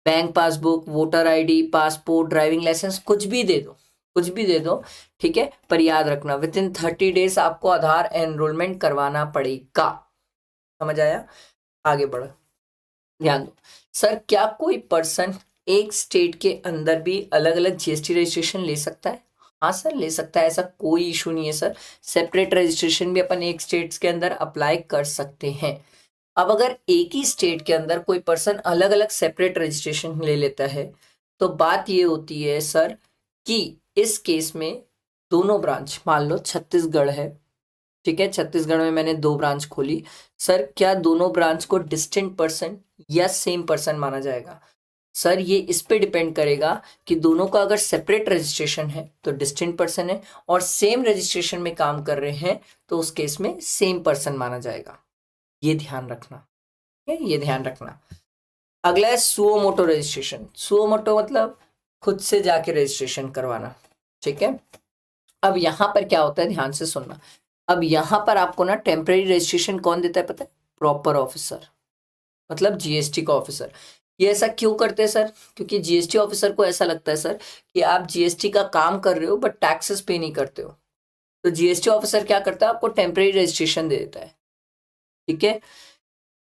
bank passbook, voter ID, passport, driving licence, कुछ भी दे दो, कुछ भी दे दो, ठीक है। पर याद रखना विद इन 30 डेज आपको आधार एनरोलमेंट करवाना पड़ेगा। समझ आया? आगे बढ़ो, ध्यान दो। सर क्या कोई पर्सन एक स्टेट के अंदर भी अलग अलग जीएसटी रजिस्ट्रेशन ले सकता है? हाँ सर ले सकता है, ऐसा कोई इशू नहीं है सर, सेपरेट रजिस्ट्रेशन भी अपन एक स्टेट के अंदर अप्लाई कर सकते हैं। अब अगर एक ही स्टेट के अंदर कोई पर्सन अलग अलग सेपरेट रजिस्ट्रेशन ले लेता है तो बात ये होती है सर कि इस केस में दोनों ब्रांच, मान लो छत्तीसगढ़ है, ठीक है, छत्तीसगढ़ में मैंने 2 ब्रांच खोली, सर क्या दोनों ब्रांच को डिस्टिंक्ट पर्सन या सेम पर्सन माना जाएगा? सर ये इस पे डिपेंड करेगा कि दोनों का अगर सेपरेट रजिस्ट्रेशन है तो डिस्टिंक्ट पर्सन है, और सेम रजिस्ट्रेशन में काम कर रहे हैं तो उस केस में सेम पर्सन माना जाएगा। ये ध्यान रखना, ठीक है, ये ध्यान रखना। अगला है suo motu registration. Suo motu मतलब खुद से जाके रजिस्ट्रेशन करवाना, ठीक है। अब यहाँ पर क्या होता है, ध्यान से सुनना। अब यहाँ पर आपको ना टेम्परेरी रजिस्ट्रेशन कौन देता है पता है? प्रॉपर ऑफिसर, मतलब जीएसटी का ऑफिसर। ये ऐसा क्यों करते हैं सर? क्योंकि जीएसटी ऑफिसर को ऐसा लगता है सर कि आप जीएसटी का काम कर रहे हो बट टैक्सेस पे नहीं करते हो, तो जीएसटी ऑफिसर क्या करता है, आपको टेम्परेरी रजिस्ट्रेशन दे देता है, ठीक है।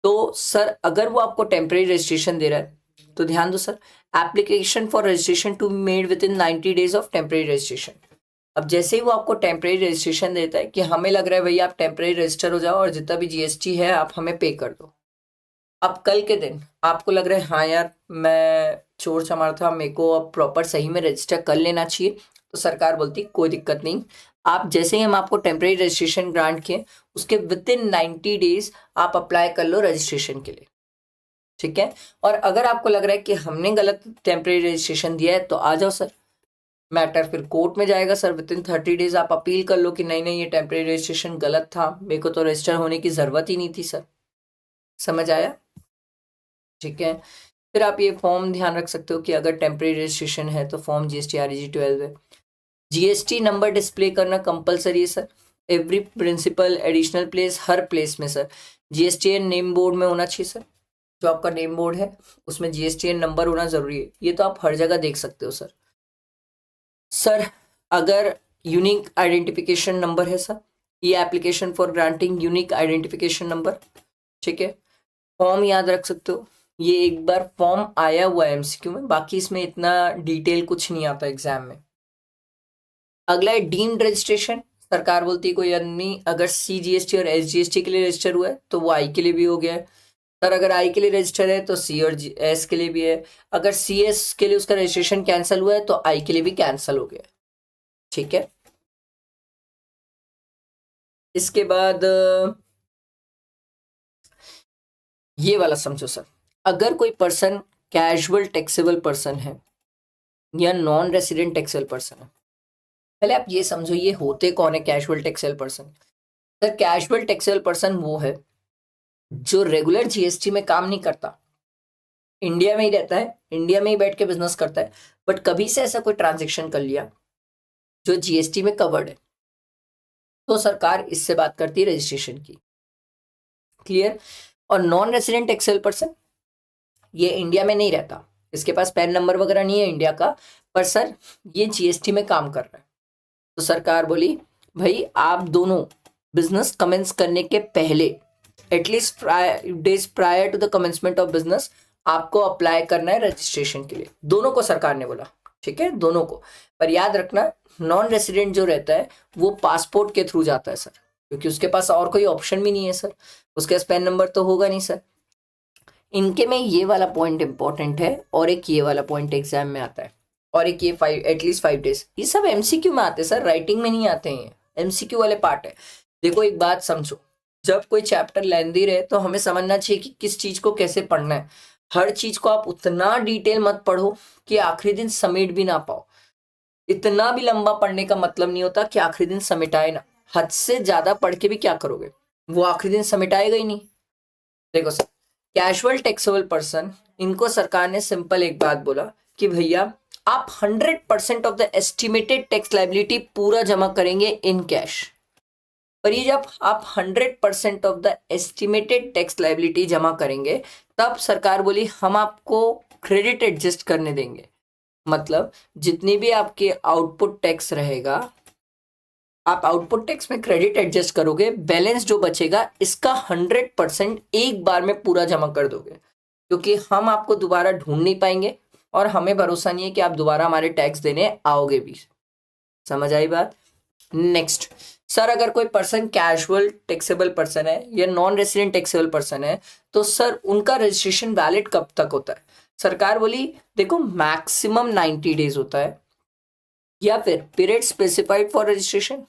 तो सर अगर वो आपको टेम्परेरी रजिस्ट्रेशन दे रहा है तो ध्यान दो sir, application for registration to be made within 90 days of temporary registration. अब जैसे ही वो आपको टेम्परेरी रजिस्ट्रेशन देता है कि हमें लग रहा है भैया आप टेम्परेरी रजिस्टर हो जाओ और जितना भी जीएसटी है आप हमें पे कर दो। अब कल के दिन आपको लग रहा है हाँ यार मैं चोर चमार था, मेरे को अब प्रॉपर सही में रजिस्टर कर लेना चाहिए, तो सरकार बोलती कोई दिक्कत नहीं, आप जैसे ही हम आपको टेम्परेरी रजिस्ट्रेशन ग्रांट किए उसके विद इन 90 डेज आप अप्लाई कर लो रजिस्ट्रेशन के लिए, ठीक है। और अगर आपको लग रहा है कि हमने गलत टेम्परेरी रजिस्ट्रेशन दिया है तो आ जाओ सर, मैटर फिर कोर्ट में जाएगा सर। विद इन 30 डेज आप अपील कर लो कि नहीं नहीं ये टेम्परेरी रजिस्ट्रेशन गलत था, मेरे को तो रजिस्टर होने की जरूरत ही नहीं थी सर। समझ आया? ठीक है। फिर आप ये फॉर्म ध्यान रख सकते हो कि अगर टेम्परेरी रजिस्ट्रेशन है तो फॉर्म GST REG 12 है। GST नंबर डिस्प्ले करना कंपलसरी है sir, every principal additional place, हर प्लेस में सर। GSTN नेम बोर्ड में होना चाहिए सर, जो आपका नेम बोर्ड है उसमें GSTN नंबर होना जरूरी है। ये तो आप हर जगह देख सकते हो सर। सर अगर यूनिक आइडेंटिफिकेशन नंबर है सर, ये application for granting unique identification number, ठीक है। फॉर्म याद रख सकते हो, ये एक बार फॉर्म आया हुआ है MCQ में, बाकी इसमें इतना डिटेल कुछ नहीं आता एग्जाम में। अगला है डीम्ड रजिस्ट्रेशन। सरकार बोलती है कोई आदमी अगर CGST और SGST के लिए रजिस्टर हुआ है तो वो I के लिए भी हो गया है सर। अगर I के लिए रजिस्टर है तो C और S के लिए भी है। अगर CS के लिए उसका रजिस्ट्रेशन कैंसिल हुआ है तो I के लिए भी कैंसिल हो गया, ठीक है। इसके बाद ये वाला समझो सर, अगर कोई पर्सन कैजुअल टैक्सेबल पर्सन है या नॉन रेसिडेंट टैक्सेबल पर्सन है। पहले आप ये समझो ये होते कौन है casual taxable person? Sir casual taxable person वो है जो रेगुलर GST में काम नहीं करता, इंडिया में ही रहता है, इंडिया में ही बैठ के बिजनेस करता है, बट कभी से ऐसा कोई ट्रांजेक्शन कर लिया जो GST में कवर्ड है, तो सरकार इससे बात करती है रजिस्ट्रेशन की। क्लियर? और नॉन रेसिडेंट टैक्सेबल पर्सन ये इंडिया में नहीं रहता, इसके पास पैन नंबर वगैरह नहीं है इंडिया का, पर सर ये GST में काम कर रहा है। तो सरकार बोली भाई आप दोनों बिजनेस कमेंस करने के पहले at least days prior to the commencement of business आपको अप्लाई करना है रजिस्ट्रेशन के लिए। दोनों को सरकार ने बोला, ठीक है, दोनों को। पर याद रखना नॉन रेसिडेंट जो रहता है वो पासपोर्ट के थ्रू जाता है सर, क्योंकि उसके पास और कोई ऑप्शन भी नहीं है सर, उसके पास पैन नंबर तो होगा नहीं सर। इनके में ये वाला पॉइंट इंपॉर्टेंट है और एक ये वाला पॉइंट एग्जाम में आता है, और एक ये एटलीस्ट 5 डेज। ये सब MCQ में आते हैं सर, राइटिंग में नहीं आते हैं, MCQ वाले पार्ट है। देखो एक बात समझो, जब कोई चैप्टर लेंदी रहे तो हमें समझना चाहिए कि किस चीज को कैसे पढ़ना है। हर चीज को आप उतना डिटेल मत पढ़ो कि आखिरी दिन समेट भी ना पाओ। इतना भी लंबा पढ़ने का मतलब नहीं होता कि आखिरी दिन समेटाए ना। हद से ज्यादा पढ़ के भी क्या करोगे, वो आखिरी दिन समेटाएगा ही नहीं। देखो सर कैजुअल टैक्सेबल पर्सन, इनको सरकार ने सिंपल एक बात बोला कि भैया आप 100% of the estimated tax liability पूरा जमा करेंगे इन कैश। पर ये जब आप 100% of the estimated tax liability जमा करेंगे तब सरकार बोली हम आपको क्रेडिट एडजस्ट करने देंगे। मतलब जितनी भी आपके आउटपुट टैक्स रहेगा आप आउटपुट टैक्स में क्रेडिट एडजस्ट करोगे, बैलेंस जो बचेगा इसका 100% एक बार में पूरा जमा कर दोगे, क्योंकि हम आपको दोबारा ढूंढ नहीं पाएंगे और हमें भरोसा नहीं है कि आप दोबारा हमारे टैक्स देने आओगे भी। समझ आई बात? नेक्स्ट सर अगर कोई पर्सन कैजुअल टैक्सेबल पर्सन है या नॉन रेसिडेंट टैक्सेबल पर्सन है तो सर उनका रजिस्ट्रेशन वैलिड कब तक होता है? सरकार बोली देखो मैक्सिमम 90 डेज होता है, या फिर पीरियड स्पेसिफाइड फॉर रजिस्ट्रेशन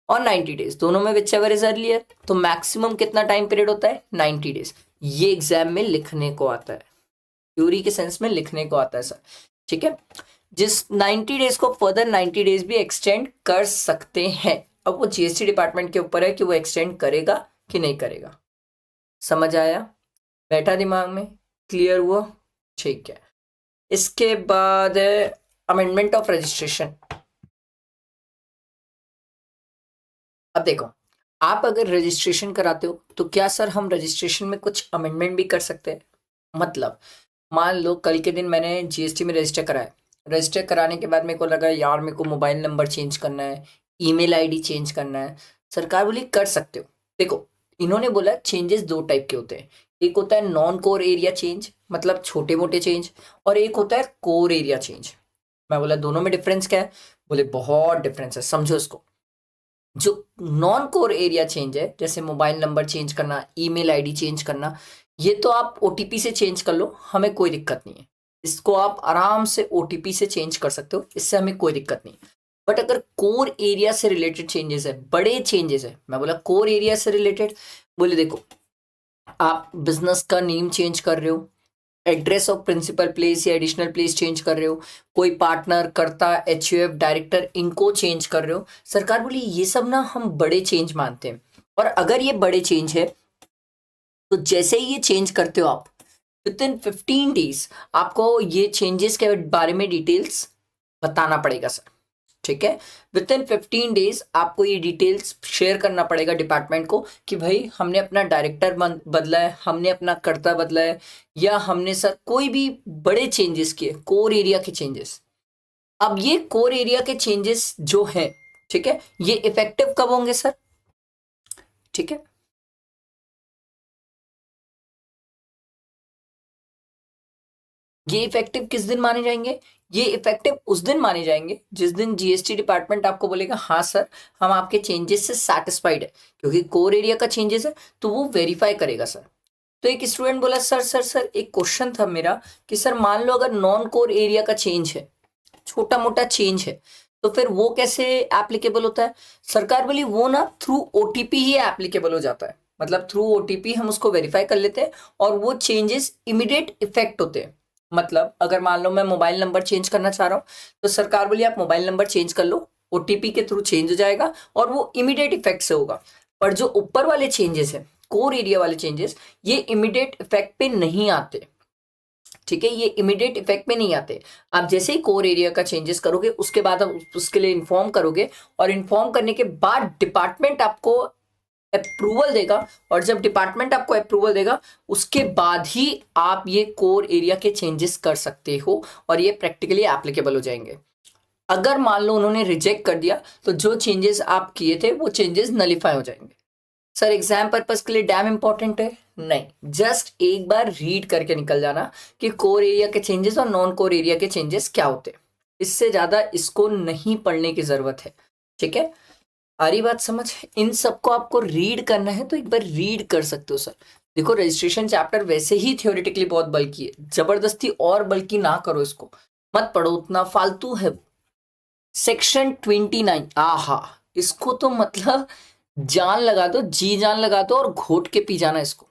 और 90 डेज, दोनों में विच एवर इज अर्लियर। तो मैक्सिमम कितना टाइम पीरियड होता है? 90 डेज। ये एग्जाम में लिखने को आता है, थ्योरी के सेंस में लिखने को आता है सर, ठीक है। जिस 90 डेज को फर्दर 90 डेज भी एक्सटेंड कर सकते हैं। अब वो GST डिपार्टमेंट के ऊपर है कि वो एक्सटेंड करेगा कि नहीं करेगा। समझ आया? बैठा दिमाग में? क्लियर हुआ? ठीक है। इसके बाद अमेंडमेंट ऑफ रजिस्ट्रेशन। अब देखो आप अगर रजिस्ट्रेशन कराते हो तो क्या सर हम रजिस्ट्रेशन में कुछ अमेंडमेंट भी कर सकते हैं? मतलब मान लो कल के दिन मैंने GST में रजिस्टर कराया, रजिस्टर कराने के बाद मेरे को लगा यार मेरे को मोबाइल नंबर चेंज करना है, ईमेल आईडी चेंज करना है। सरकार बोली कर सकते हो। देखो इन्होंने बोला चेंजेस 2 टाइप के होते हैं, एक होता है नॉन कोर एरिया चेंज, मतलब छोटे मोटे चेंज, और एक होता है कोर एरिया चेंज। मैं बोला दोनों में डिफरेंस क्या है? बोले बहुत डिफरेंस है, समझो इसको। जो नॉन कोर एरिया चेंज है जैसे मोबाइल नंबर चेंज करना, ईमेल आईडी चेंज करना, ये तो आप OTP से चेंज कर लो, हमें कोई दिक्कत नहीं है। इसको आप आराम से OTP से चेंज कर सकते हो, इससे हमें कोई दिक्कत नहीं। बट अगर कोर एरिया से रिलेटेड चेंजेस है, बड़े चेंजेस है, मैं बोला कोर एरिया से रिलेटेड, बोले देखो आप बिजनेस का नेम चेंज कर रहे हो, एड्रेस ऑफ प्रिंसिपल प्लेस या एडिशनल प्लेस चेंज कर रहे हो, कोई पार्टनर, कर्ता, एचयूएफ, डायरेक्टर, इनको चेंज कर रहे हो, सरकार बोली ये सब ना हम बड़े चेंज मानते हैं। और अगर ये बड़े चेंज है तो जैसे ही ये चेंज करते हो आप, विद इन 15 डेज आपको ये चेंजेस के बारे में डिटेल्स बताना पड़ेगा सर। ठीक है, विद इन 15 डेज आपको ये डिटेल्स शेयर करना पड़ेगा डिपार्टमेंट को कि भाई हमने अपना डायरेक्टर बदला है, हमने अपना कर्ता बदला है, या हमने सर कोई भी बड़े चेंजेस किए, कोर एरिया के चेंजेस। अब ये कोर एरिया के चेंजेस जो है, ठीक है, ये इफेक्टिव कब होंगे सर? ठीक है, ये इफेक्टिव किस दिन माने जाएंगे? ये इफेक्टिव उस दिन माने जाएंगे जिस दिन जीएसटी डिपार्टमेंट आपको बोलेगा हाँ सर हम आपके चेंजेस से सेटिस्फाइड है, क्योंकि कोर एरिया का चेंजेस है तो वो वेरीफाई करेगा सर। तो एक स्टूडेंट बोला सर एक क्वेश्चन था मेरा कि सर मान लो अगर नॉन कोर एरिया का चेंज है, छोटा मोटा चेंज है, तो फिर वो कैसे एप्लीकेबल होता है? सरकार बोली वो ना थ्रू ओटीपी ही एप्लीकेबल हो जाता है, मतलब थ्रू ओटीपी हम उसको वेरीफाई कर लेते हैं और वो चेंजेस इमीडिएट इफेक्ट होते हैं। मतलब अगर मान लो मैं मोबाइल नंबर चेंज करना चाह रहा हूँ तो सरकार बोली आप मोबाइल नंबर चेंज कर लो, ओटीपी के थ्रू चेंज हो जाएगा और वो इमीडिएट इफेक्ट से होगा। पर जो ऊपर वाले चेंजेस है, कोर एरिया वाले चेंजेस, ये इमीडिएट इफेक्ट पे नहीं आते। ठीक है, ये इमीडिएट इफेक्ट में नहीं आते। आप जैसे ही कोर एरिया का चेंजेस करोगे उसके बाद आप उसके लिए इन्फॉर्म करोगे और इन्फॉर्म करने के बाद डिपार्टमेंट आपको अप्रूवल देगा, और जब डिपार्टमेंट आपको अप्रूवल देगा उसके बाद ही आप ये कोर एरिया के चेंजेस कर सकते हो और ये प्रैक्टिकली एप्लीकेबल हो जाएंगे। अगर मान लो उन्होंने रिजेक्ट कर दिया तो जो चेंजेस आप किए थे वो चेंजेस नलीफाई हो जाएंगे। सर एग्जाम पर्पज के लिए डैम इंपॉर्टेंट है? नहीं, जस्ट एक बार रीड करके निकल जाना कि कोर एरिया के चेंजेस और नॉन कोर एरिया के चेंजेस क्या होते हैं, इससे ज्यादा इसको नहीं पढ़ने की जरूरत है। ठीक है, आ रही बात समझ? इन सबको आपको रीड करना है तो एक बार रीड कर सकते हो सर। देखो रजिस्ट्रेशन चैप्टर वैसे ही थियोरेटिकली बहुत बल्कि है, जबरदस्ती और बल्कि ना करो, इसको मत पढ़ो, उतना फालतू है। सेक्शन 29, आहा, इसको तो मतलब जान लगा दो, जी जान लगा दो और घोट के पी जाना इसको।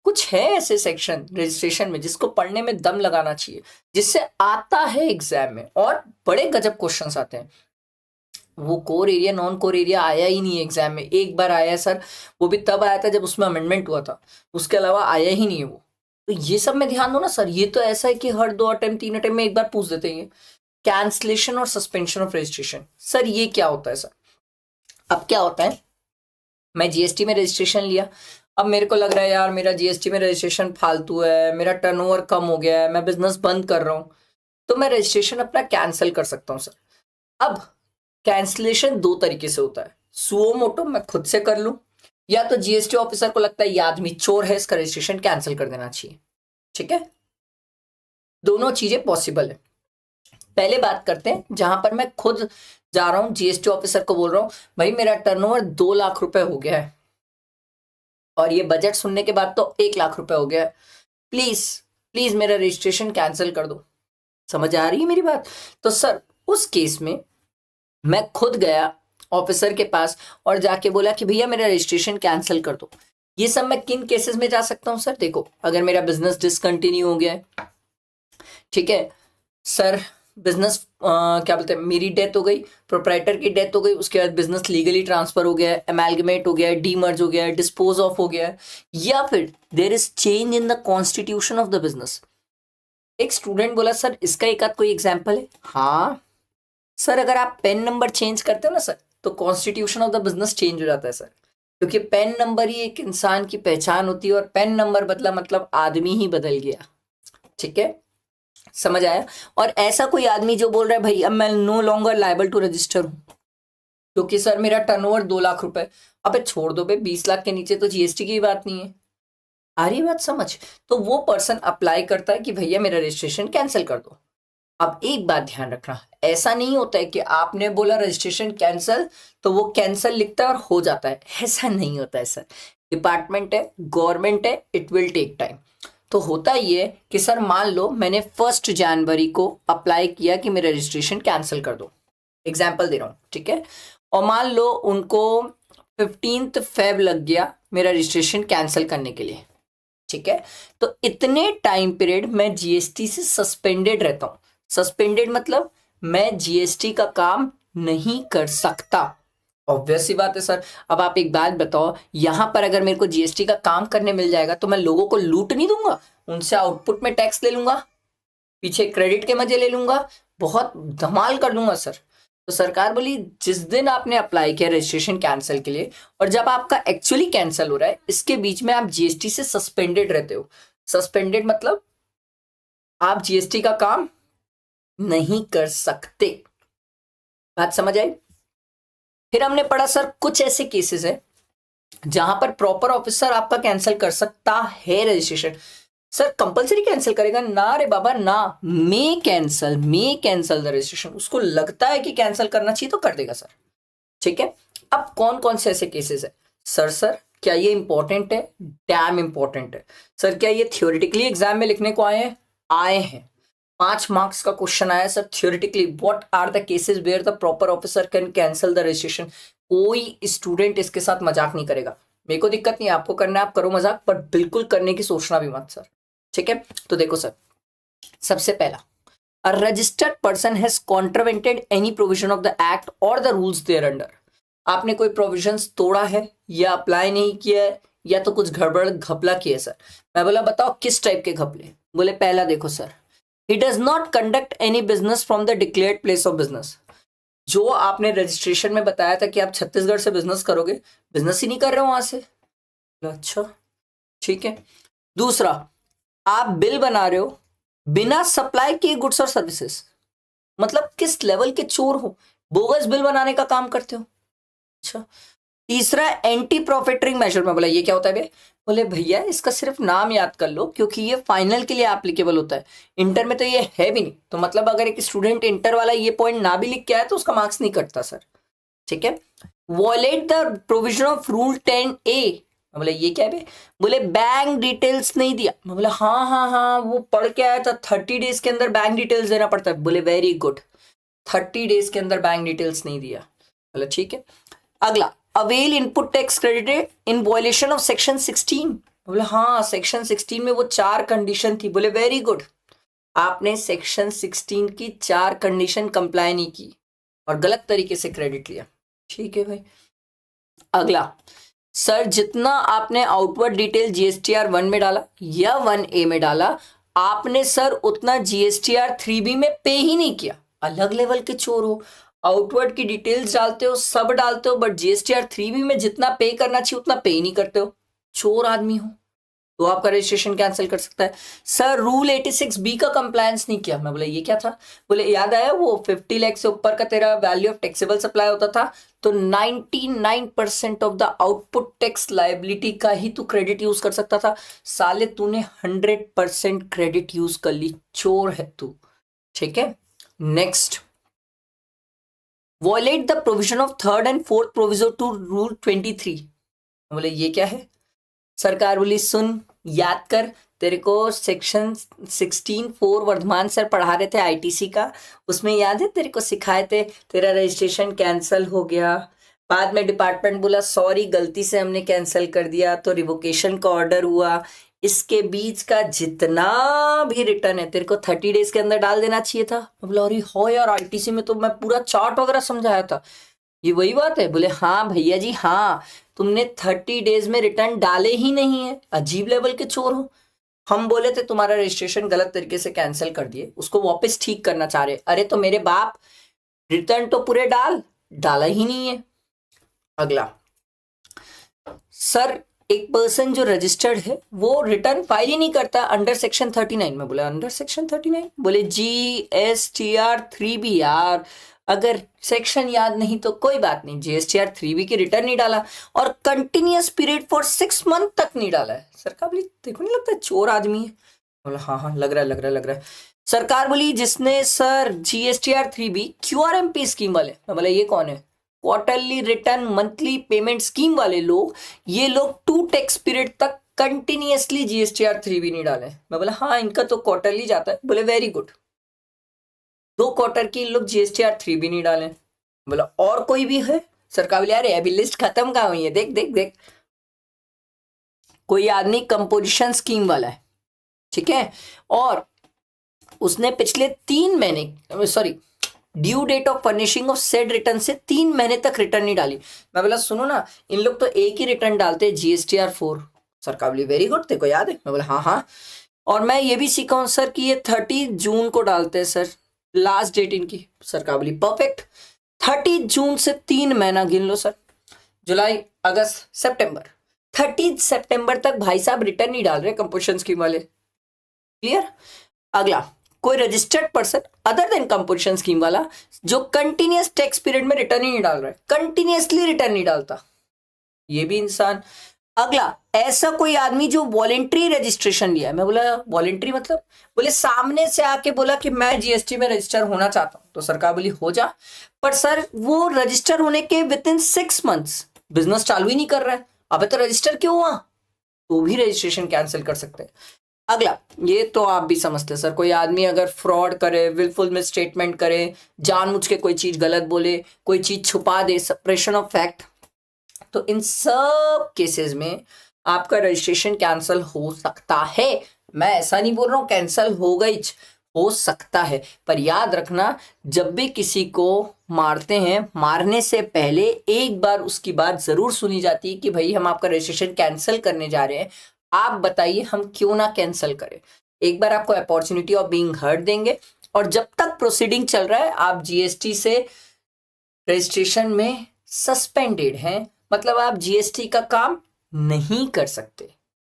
कुछ है ऐसे सेक्शन रजिस्ट्रेशन में जिसको पढ़ने में दम लगाना चाहिए, जिससे आता है एग्जाम में और बड़े गजब क्वेश्चंस आते हैं। वो core area non core area आया ही नहीं है एग्जाम में, एक बार आया सर, वो भी तब आया था जब उसमें अमेंडमेंट हुआ था, उसके अलावा आया ही नहीं है वो। तो ये सब में ध्यान दो ना सर, ये तो ऐसा है कि हर 2 अटेम्प्ट 3 अटेम्प्ट में एक बार पूछ देते हैं। कैंसलेशन और सस्पेंशन ऑफ रजिस्ट्रेशन, सर ये क्या होता है सर? अब क्या होता है, मैं जीएसटी में रजिस्ट्रेशन लिया, अब मेरे को लग रहा है यार मेरा जीएसटी में रजिस्ट्रेशन फालतू है, मेरा टर्नओवर कम हो गया है, मैं बिजनेस बंद कर रहा हूं, तो मैं रजिस्ट्रेशन अपना कैंसिल कर सकता हूं सर। अब कैंसिलेशन 2 तरीके से होता है, सुओ मोटो मैं खुद से कर लूं, या तो जीएसटी ऑफिसर को लगता है ये आदमी चोर है, इसका रजिस्ट्रेशन कैंसिल कर देना चाहिए। ठीक है, दोनों चीजें पॉसिबल है। पहले बात करते हैं जहां पर मैं खुद जा रहा हूं जीएसटी ऑफिसर को बोल रहा हूं भाई मेरा टर्नओवर 2 लाख रुपए हो गया है और ये बजट सुनने के बाद तो 1 लाख रुपए हो गया है, प्लीज प्लीज मेरा रजिस्ट्रेशन कैंसिल कर दो। समझ आ रही है मेरी बात? तो सर उस केस में मैं खुद गया ऑफिसर के पास और जाके बोला कि भैया मेरा रजिस्ट्रेशन कैंसिल कर दो। ये सब मैं किन केसेस में जा सकता हूं सर? देखो अगर मेरा बिजनेस डिसकंटिन्यू हो गया है, ठीक है सर, बिजनेस क्या बोलते हैं, मेरी डेथ हो गई, प्रोप्राइटर की डेथ हो गई, उसके बाद बिजनेस लीगली ट्रांसफर हो गया है, एमैल्गमेट हो गया है, डीमर्ज हो गया है, डिस्पोज ऑफ हो गया है, या फिर there is change in the constitution of the business. एक स्टूडेंट बोला सर इसका एक आध कोई एग्जाम्पल है? हाँ सर, अगर आप पेन नंबर चेंज करते हो ना सर तो constitution of the business change हो जाता है सर, क्योंकि पेन नंबर ही एक इंसान की पहचान होती है और पेन नंबर बदला मतलब आदमी ही बदल गया। ठीक है, समझ आया? और ऐसा कोई आदमी जो बोल रहा है भाई अब मैं no longer liable to register हूं क्योंकि सर मेरा टर्नओवर 2 लाख रुपए, अबे छोड़ दो बे, 20 लाख के नीचे तो जीएसटी की बात नहीं है। आ रही बात समझ? तो वो पर्सन अप्लाई करता है कि भैया मेरा रजिस्ट्रेशन कैंसिल कर दो। अब एक बात ध्यान रखना, ऐसा नहीं होता है कि आपने बोला रजिस्ट्रेशन कैंसिल तो वो कैंसिल लिखता है और हो जाता है, ऐसा नहीं होता है सर। डिपार्टमेंट है, गवर्नमेंट है, इट विल टेक टाइम। तो होता ये कि सर मान लो मैंने 1 जनवरी को अप्लाई किया कि मेरा रजिस्ट्रेशन कैंसिल कर दो, एग्जाम्पल दे रहा हूँ, ठीक है, और मान लो उनको 15 फेब लग गया मेरा रजिस्ट्रेशन कैंसिल करने के लिए। ठीक है, तो इतने टाइम पीरियड मैं जीएसटी से सस्पेंडेड रहता हूं। सस्पेंडेड मतलब मैं जीएसटी का काम नहीं कर सकता। ऑब्वियस सी बात है सर। अब आप एक बात बताओ, यहां पर अगर मेरे को जीएसटी का काम करने मिल जाएगा तो मैं लोगों को लूट नहीं दूंगा, उनसे आउटपुट में टैक्स ले लूंगा, पीछे क्रेडिट के मजे ले लूंगा, बहुत धमाल कर लूंगा सर। तो सरकार बोली जिस दिन आपने अप्लाई किया रजिस्ट्रेशन कैंसिल के लिए और जब आपका एक्चुअली कैंसिल हो रहा है, इसके बीच में आप जीएसटी से सस्पेंडेड रहते हो। सस्पेंडेड मतलब आप जीएसटी का काम नहीं कर सकते। बात समझ आई? फिर हमने पढ़ा सर कुछ ऐसे केसेस है जहां पर प्रॉपर ऑफिसर आपका कैंसिल कर सकता है रजिस्ट्रेशन। सर कंपलसरी कैंसिल करेगा ना रे बाबा ना, मे कैंसिल द रजिस्ट्रेशन। उसको लगता है कि कैंसिल करना चाहिए तो कर देगा सर। ठीक है, अब कौन कौन से ऐसे केसेस है? सर क्या ये इंपॉर्टेंट है? डैम इंपॉर्टेंट है सर। क्या ये थियोरिटिकली एग्जाम में लिखने को आए हैं 5 मार्क्स का क्वेश्चन आया sir theoretically, what are the cases where the proper officer can cancel the registration. कोई स्टूडेंट इसके साथ मजाक नहीं करेगा। मेरे को दिक्कत नहीं, आपको करना है आप करो मजाक, पर बिल्कुल करने की सोचना भी मत सर। ठीक है, तो देखो सर, सबसे पहला, a registered person has contravened any provision of the act और द रूल्स देयर अंडर। आपने कोई प्रोविजंस तोड़ा है या अप्लाई नहीं किया है या तो कुछ गड़बड़ घपला किया है सर। मैं बोला बताओ किस टाइप के घपले? बोले पहला देखो sir, he does not conduct any business from the declared place of business। जो आपने रजिस्ट्रेशन में बताया था कि आप छत्तीसगढ़ से बिजनेस करोगे, बिजनेस ही नहीं कर रहे हो वहां से। अच्छा ठीक है। दूसरा, आप बिल बना रहे हो बिना सप्लाई किए गुड्स और सर्विसेज। मतलब किस लेवल के चोर हो, बोगस बिल बनाने का काम करते हो। अच्छा। तीसरा, एंटी प्रॉफिटरिंग मेजर में बोला ये क्या होता है बे? बोले भैया इसका सिर्फ नाम याद कर लो क्योंकि ये फाइनल के लिए एप्लीकेबल होता है, इंटर में तो ये है भी नहीं। तो मतलब अगर एक स्टूडेंट इंटर वाला ये पॉइंट ना भी लिख के आया तो उसका मार्क्स नहीं कटता सर। ठीक है। Violate the provision of rule 10A। बोले ये क्या है बे? बोले बैंक डिटेल्स नहीं दिया। मैं बोला हाँ वो पढ़ के आया था 30 डेज के अंदर बैंक डिटेल्स देना पड़ता है। बोले वेरी गुड, 30 डेज के अंदर बैंक डिटेल्स नहीं दिया। बोला ठीक है। अगला, avail input tax credited in violation of section 16। बोले हाँ सेक्शन 16 में वो 4 कंडीशन थी। बोले वेरी गुड, आपने सेक्शन 16 की 4 कंडीशन कंप्लाई नहीं की और गलत तरीके से क्रेडिट लिया। ठीक है भाई। अगला, सर जितना आपने आउटवर्ड डिटेल जीएसटीआर 1 में डाला या 1A में डाला, आपने सर उतना जीएसटीआर 3B में पे ही नहीं किया। अलग लेवल के चोर हो, आउटवर्ड की डिटेल्स डालते हो, सब डालते हो, बट जीएसटीआर 3B में जितना पे करना चाहिए उतना पे ही नहीं करते हो। चोर आदमी हो तो आपका रजिस्ट्रेशन कैंसिल कर सकता है। सर रूल 86B का कंप्लायंस नहीं किया। मैं बोला ये क्या था? बोले याद आया वो 50 लाख से ऊपर का तेरा वैल्यू ऑफ टैक्सेबल सप्लाई होता था तो 99% of the output tax liability का ही तू क्रेडिट यूज कर सकता था। साले तूने 100% क्रेडिट यूज कर ली, चोर है तू। ठीक है। Next, violate the provision of 3rd and 4th provision to rule 23। बोले ये क्या है? सरकार बोली सुन याद कर, तेरे को सेक्शन 16(4) वर्धमान सर पढ़ा रहे थे आईटीसी का, उसमें याद है तेरे को सिखाए थे तेरा रजिस्ट्रेशन कैंसिल हो गया, बाद में डिपार्टमेंट बोला सॉरी गलती से हमने कैंसिल कर दिया तो रिवोकेशन का ऑर्डर हुआ। इसके बीच का जितना भी रिटर्न है तेरे को 30 डेज के अंदर डाल देना चाहिए था। बोला अरे हो यार आईटीसी में तो मैं पूरा चार्ट वगैरह समझाया था। ये वही बात है? बोले हाँ भैया जी हाँ, तुमने 30 डेज में रिटर्न डाले ही नहीं है। अजीब लेवल के चोर हो। हम बोले थे तुम्हारा रजिस्ट्रेशन गलत तरीके से कैंसिल कर दिए, उसको वापस ठीक करना चाह रहे। अरे तो मेरे बाप रिटर्न तो पूरे डाला ही नहीं है। अगला, सर एक पर्सन जो रजिस्टर्ड है वो रिटर्न फाइल ही नहीं करता अंडर सेक्शन 39 में। बोले अंडर सेक्शन 39? बोले GSTR 3B। यार अगर सेक्शन याद नहीं तो कोई बात नहीं, GSTR 3B की रिटर्न नहीं डाला और कंटिन्यूअस पीरियड फॉर 6 मंथ तक नहीं डाला है। सरकार बोली देखो नहीं लगता चोर आदमी है। बोला हाँ लग रहा है। सरकार बोली जिसने sir GSTR 3B QRMP scheme वाले। मैं बोला ये कौन है? Quarterly return monthly payment scheme वाले लोग, ये लोग 2 टैक्स पीरियड तक कंटिन्यूअसली GSTR 3B नहीं डाले। मैं बोला हाँ इनका तो क्वार्टरली जाता है। बोले वेरी गुड, 2 क्वार्टर की लोग GSTR 3B नहीं डाले। बोला और कोई भी है? सरकार बोले अरे अभी लिस्ट खत्म कहाँ हुई है, देख कोई आदमी कंपोजिशन स्कीम वाला है, ठीक है, और उसने पिछले 3 महीने, sorry, due date of furnishing of said return से 3 महीने तक रिटर्न नहीं डाली। मैं बोला सुनो ना, इन लोग तो एक ही रिटर्न डालते हैं, GSTR 4। सर का बोली वेरी गुड, तेरे को याद है? मैं बोला हाँ हाँ, और मैं ये भी सीखा हूँ सर कि ये 30 जून को डालते हैं सर, लास्ट डेट इनकी। सर का बोली परफेक्ट, 30 जून से 3 महीना गिन लो सर, जुलाई, अगस्त, सितंबर, 30 सितंबर तक भाई साहब रिटर्न नहीं डाल रहे कंपोजिशन स्कीम वाले। क्लियर? अगला, कोई registered person other than composition scheme वाला जो कंटिन्यूअस टैक्स पीरियड में रिटर्न ही नहीं डाल रहा है, कंटिन्यूअसली रिटर्न नहीं डालता, ये भी इंसान। अगला, ऐसा कोई आदमी जो वॉलेंट्री रजिस्ट्रेशन लिया है। मैं बोला वॉलेंट्री मतलब? बोले सामने से आके बोला कि मैं जीएसटी में रजिस्टर होना चाहता हूं, तो सरकार बोली हो जा, पर सर वो रजिस्टर होने के विद इन 6 मंथ्स बिजनेस चालू ही नहीं कर रहा है, अबे तो रजिस्टर क्यों हुआ? तो भी रजिस्ट्रेशन कैंसिल कर सकते हैं। अगला, ये तो आप भी समझते हैं सर, कोई आदमी अगर फ्रॉड करे, विलफुल मिस स्टेटमेंट करे, जानबूझ के कोई चीज गलत बोले, कोई चीज छुपा दे, सप्रेशन ऑफ फैक्ट, तो इन सब केसेस में आपका रजिस्ट्रेशन कैंसिल हो सकता है। मैं ऐसा नहीं बोल रहा हूं कैंसिल हो गई, हो सकता है, पर याद रखना जब भी किसी को मारते हैं, मारने से पहले एक बार उसकी बात जरूर सुनी जाती है कि भाई हम आपका रजिस्ट्रेशन कैंसिल करने जा रहे हैं, आप बताइए हम क्यों ना कैंसिल करें। एक बार आपको अपॉर्चुनिटी ऑफ बीइंग हर्ड देंगे, और जब तक प्रोसीडिंग चल रहा है आप जीएसटी से रजिस्ट्रेशन में सस्पेंडेड हैं, मतलब आप जीएसटी का काम नहीं कर सकते।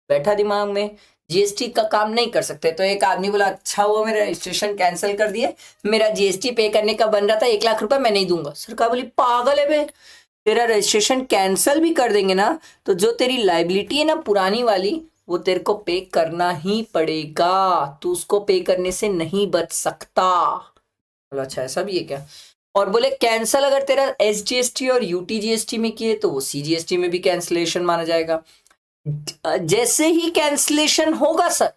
बैठा दिमाग में, जीएसटी का काम नहीं कर सकते। तो एक आदमी बोला अच्छा हुआ मेरा रजिस्ट्रेशन कैंसिल कर दिए, मेरा जीएसटी पे करने का बन रहा था 1 लाख रुपए, मैं नहीं दूंगा। सरकार बोली पागल है बे, तेरा रजिस्ट्रेशन कैंसिल भी कर देंगे ना तो जो तेरी लाइबिलिटी है ना पुरानी वाली, वो तेरे को पे करना ही पड़ेगा, तू उसको पे करने से नहीं बच सकता। बोला अच्छा ऐसा भी है क्या? और बोले कैंसल अगर तेरा SGST और UTGST में किए तो वो CGST में भी कैंसलेशन माना जाएगा। जैसे ही कैंसलेशन होगा सर,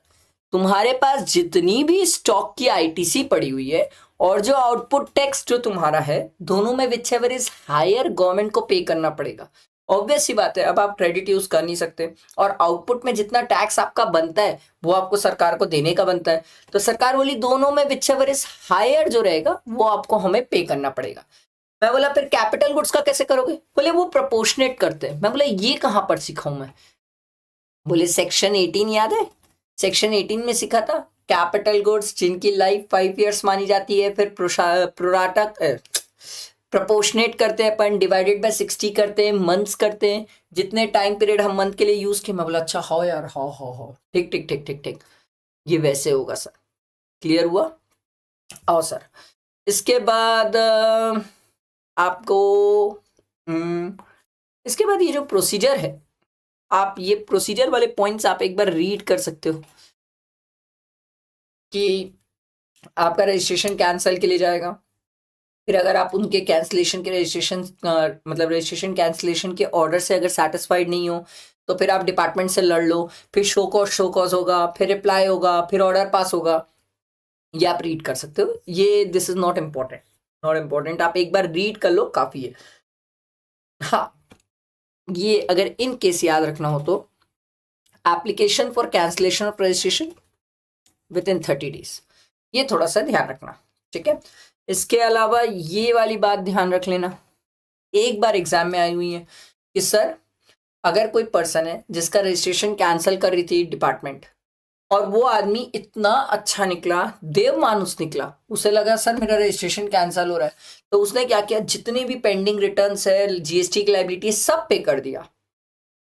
तुम्हारे पास जितनी भी स्टॉक की ITC पड़ी हुई है और जो आउटपुट टैक्स जो तुम्हारा है, दोनों में whichever is higher government को पे करना पड़ेगा। ऑब्वियस सी बात है, अब आप क्रेडिट यूज कर नहीं सकते, और आउटपुट में जितना टैक्स आपका बनता है वो आपको सरकार को देने का बनता है, तो सरकार बोली दोनों में विच एवर इज हायर जो रहेगा वो आपको हमें पे करना पड़ेगा। मैं बोला फिर कैपिटल गुड्स का कैसे करोगे? बोले वो प्रोपोर्शनेट करते हैं। मैं बोला ये कहां पर सीखा हूं मैं? बोले सेक्शन 18 याद है? सेक्शन 18 में सीखा था, कैपिटल गुड्स जिनकी लाइफ 5 इयर्स मानी जाती है, फिर प्रोराटा प्रोपोर्शनेट करते हैं अपन, डिवाइडेड बाय 60 करते हैं, मंथ्स करते हैं, जितने टाइम पीरियड हम मंथ के लिए यूज किए। मैं बोला अच्छा हाँ यार, हाँ ठीक ठीक ठीक ठीक ठीक, ये वैसे होगा सर। क्लियर हुआ? आओ सर, इसके बाद आपको इसके बाद ये जो प्रोसीजर है, आप ये प्रोसीजर वाले पॉइंट्स आप एक बार रीड कर सकते हो कि आपका रजिस्ट्रेशन कैंसिल के लिए जाएगा, फिर अगर आप उनके कैंसिलेशन के रजिस्ट्रेशन मतलब रजिस्ट्रेशन कैंसिलेशन के ऑर्डर से अगर सेटिस्फाइड नहीं हो तो फिर आप डिपार्टमेंट से लड़ लो, फिर शो कॉज होगा, फिर रिप्लाई होगा, फिर ऑर्डर पास होगा। ये आप रीड कर सकते हो, ये दिस इज नॉट इम्पोर्टेंट, आप एक बार रीड कर लो काफी है। हाँ, ये अगर इन केस याद रखना हो तो application for cancellation of registration with in 30 days, ये थोड़ा सा ध्यान रखना, ठीक है। इसके अलावा ये वाली बात ध्यान रख लेना, एक बार एग्जाम में आई हुई है कि सर अगर कोई पर्सन है जिसका रजिस्ट्रेशन कैंसिल कर रही थी डिपार्टमेंट, और वो आदमी इतना अच्छा निकला, देव मानुस निकला, उसे लगा सर मेरा रजिस्ट्रेशन कैंसिल हो रहा है, तो उसने क्या किया, जितने भी पेंडिंग रिटर्न्स है, जीएसटी की लायबिलिटी सब पे कर दिया।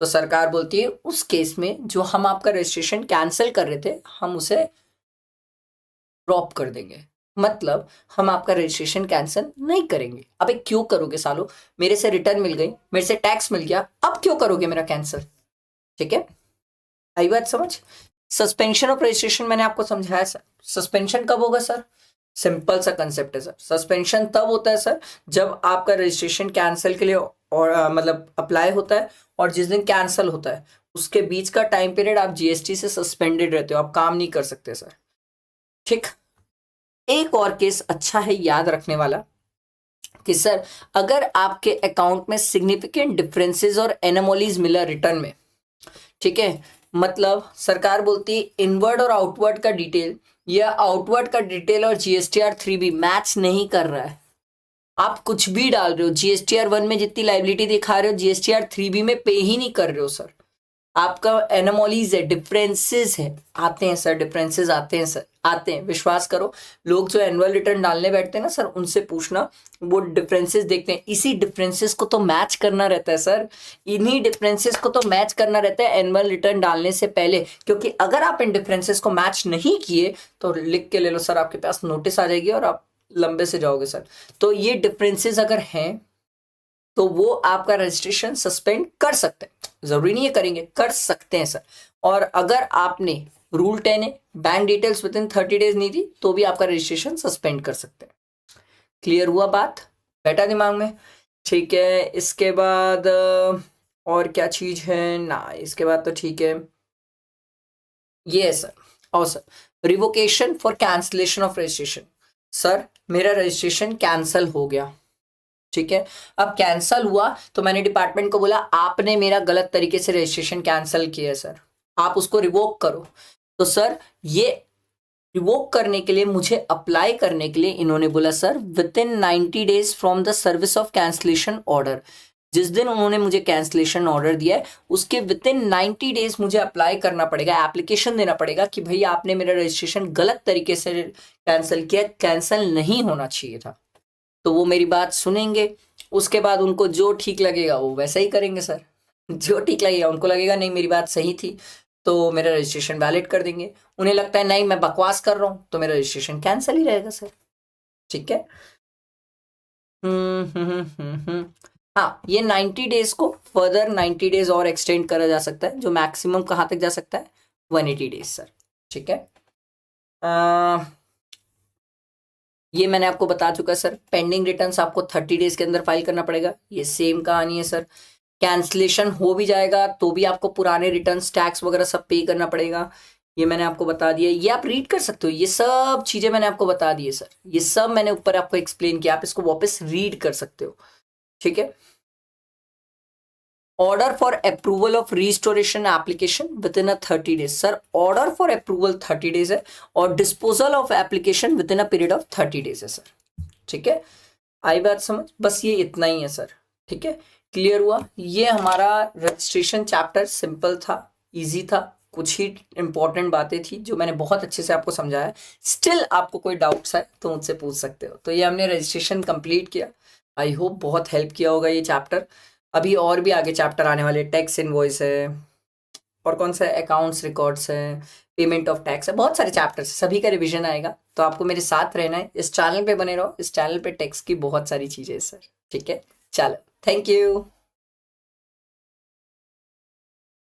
तो सरकार बोलती है उस केस में जो हम आपका रजिस्ट्रेशन कैंसिल कर रहे थे हम उसे ड्रॉप कर देंगे, मतलब हम आपका रजिस्ट्रेशन कैंसिल नहीं करेंगे। अबे क्यों करोगे सालो, मेरे से रिटर्न मिल गई, मेरे से टैक्स मिल गया, अब क्यों करोगे मेरा कैंसिल? ठीक है, आई बात समझ? सस्पेंशन ऑफ रजिस्ट्रेशन मैंने आपको समझाया सर। सस्पेंशन कब होगा सर? सिंपल सा कंसेप्ट है सर, सस्पेंशन तब होता है सर जब आपका रजिस्ट्रेशन कैंसिल के लिए और मतलब अप्लाई होता है, और जिस दिन कैंसिल होता है उसके बीच का टाइम पीरियड आप जीएसटी से सस्पेंडेड रहते हो, आप काम नहीं कर सकते सर। ठीक, एक और केस अच्छा है याद रखने वाला कि सर अगर आपके अकाउंट में सिग्निफिकेंट डिफरेंसेस और एनोमलीज मिला रिटर्न में, ठीक है, मतलब सरकार बोलती है इनवर्ड और आउटवर्ड का डिटेल, या आउटवर्ड का डिटेल और जीएसटीआर 3B मैच नहीं कर रहा है। आप कुछ भी डाल रहे हो, जीएसटीआर 1 में जितनी लाइबिलिटी दिखा रहे हो जीएसटीआर 3B में पे ही नहीं कर रहे हो सर। आपका एनोमोलीज है, डिफरेंसेस है, आते हैं सर, डिफरेंसेस आते हैं सर, आते हैं, विश्वास करो। लोग जो एनुअल रिटर्न डालने बैठते हैं ना सर, उनसे पूछना, वो डिफरेंसेस देखते हैं। इसी डिफरेंसेस को तो मैच करना रहता है सर, इन्हीं डिफरेंसेस को तो मैच करना रहता है एनुअल रिटर्न डालने से पहले। क्योंकि अगर आप इन डिफरेंसेस को मैच नहीं किए तो लिख के ले लो सर, आपके पास नोटिस आ जाएगी और आप लंबे से जाओगे सर। तो ये डिफरेंसेस अगर हैं तो वो आपका रजिस्ट्रेशन सस्पेंड कर सकते हैं, जरूरी नहीं है करेंगे, कर सकते हैं सर। और अगर आपने रूल 10 है, bank details with in 30 days नहीं दी तो भी आपका रजिस्ट्रेशन सस्पेंड कर सकते हैं। क्लियर हुआ बात, बैठा दिमाग में? ठीक है, इसके बाद और क्या चीज है ना, इसके बाद तो ठीक है, ये है सर। और sir revocation for cancellation of registration. Sir मेरा रजिस्ट्रेशन कैंसल हो गया, ठीक है, अब कैंसल हुआ तो मैंने डिपार्टमेंट को बोला आपने मेरा गलत तरीके से रजिस्ट्रेशन कैंसिल किया है सर, आप उसको रिवोक करो। तो सर ये रिवोक करने के लिए, मुझे अप्लाई करने के लिए इन्होंने बोला sir with in 90 days from the service of cancellation order. जिस दिन उन्होंने मुझे कैंसलेशन ऑर्डर दिया है उसके विद इन 90 डेज मुझे अप्लाई करना पड़ेगा, एप्लीकेशन देना पड़ेगा कि भाई आपने मेरा रजिस्ट्रेशन गलत तरीके से कैंसिल किया, कैंसिल नहीं होना चाहिए था। तो वो मेरी बात सुनेंगे, उसके बाद उनको जो ठीक लगेगा वो वैसा ही करेंगे सर। जो ठीक लगेगा, उनको लगेगा नहीं मेरी बात सही थी तो मेरा रजिस्ट्रेशन वैलिड कर देंगे, उन्हें लगता है नहीं मैं बकवास कर रहा हूँ तो मेरा रजिस्ट्रेशन कैंसिल ही रहेगा सर। ठीक है, हाँ, ये 90 डेज को फर्दर 90 डेज और एक्सटेंड करा जा सकता है, जो मैक्सिमम कहाँ तक जा सकता है, 180 डेज सर। ठीक है, ये मैंने आपको बता चुका सर। पेंडिंग रिटर्न्स आपको 30 डेज के अंदर फाइल करना पड़ेगा, ये सेम कहानी है सर। कैंसलेशन हो भी जाएगा तो भी आपको पुराने रिटर्न्स, टैक्स वगैरह सब पे करना पड़ेगा, ये मैंने आपको बता दिया। ये आप रीड कर सकते हो, ये सब चीजें मैंने आपको बता दी है सर, ये सब मैंने ऊपर आपको एक्सप्लेन किया, आप इसको वापस रीड कर सकते हो। ठीक है, order for approval of restoration application with in a 30 days. Sir order for approval 30 days है और disposal of application with in a period of 30 days है सर। ठीक है, आई बात समझ, बस ये इतना ही है सर। ठीक है, क्लियर हुआ? ये हमारा रजिस्ट्रेशन चैप्टर सिंपल था, इजी था, कुछ ही इंपॉर्टेंट बातें थी जो मैंने बहुत अच्छे से आपको समझाया। स्टिल आपको कोई डाउट्स है तो मुझसे पूछ सकते हो। तो ये हमने रजिस्ट्रेशन कंप्लीट किया, आई होप बहुत हेल्प किया होगा ये चैप्टर। अभी और भी आगे चैप्टर आने वाले, टैक्स इनवॉइस है और कौन सा अकाउंट्स रिकॉर्ड्स है, पेमेंट ऑफ टैक्स है, बहुत सारे चैप्टर्स, सभी का रिवीजन आएगा। तो आपको मेरे साथ रहना है, इस चैनल पे बने रहो, इस चैनल पे टैक्स की बहुत सारी चीजें हैं सर। ठीक है, चलो, थैंक यू।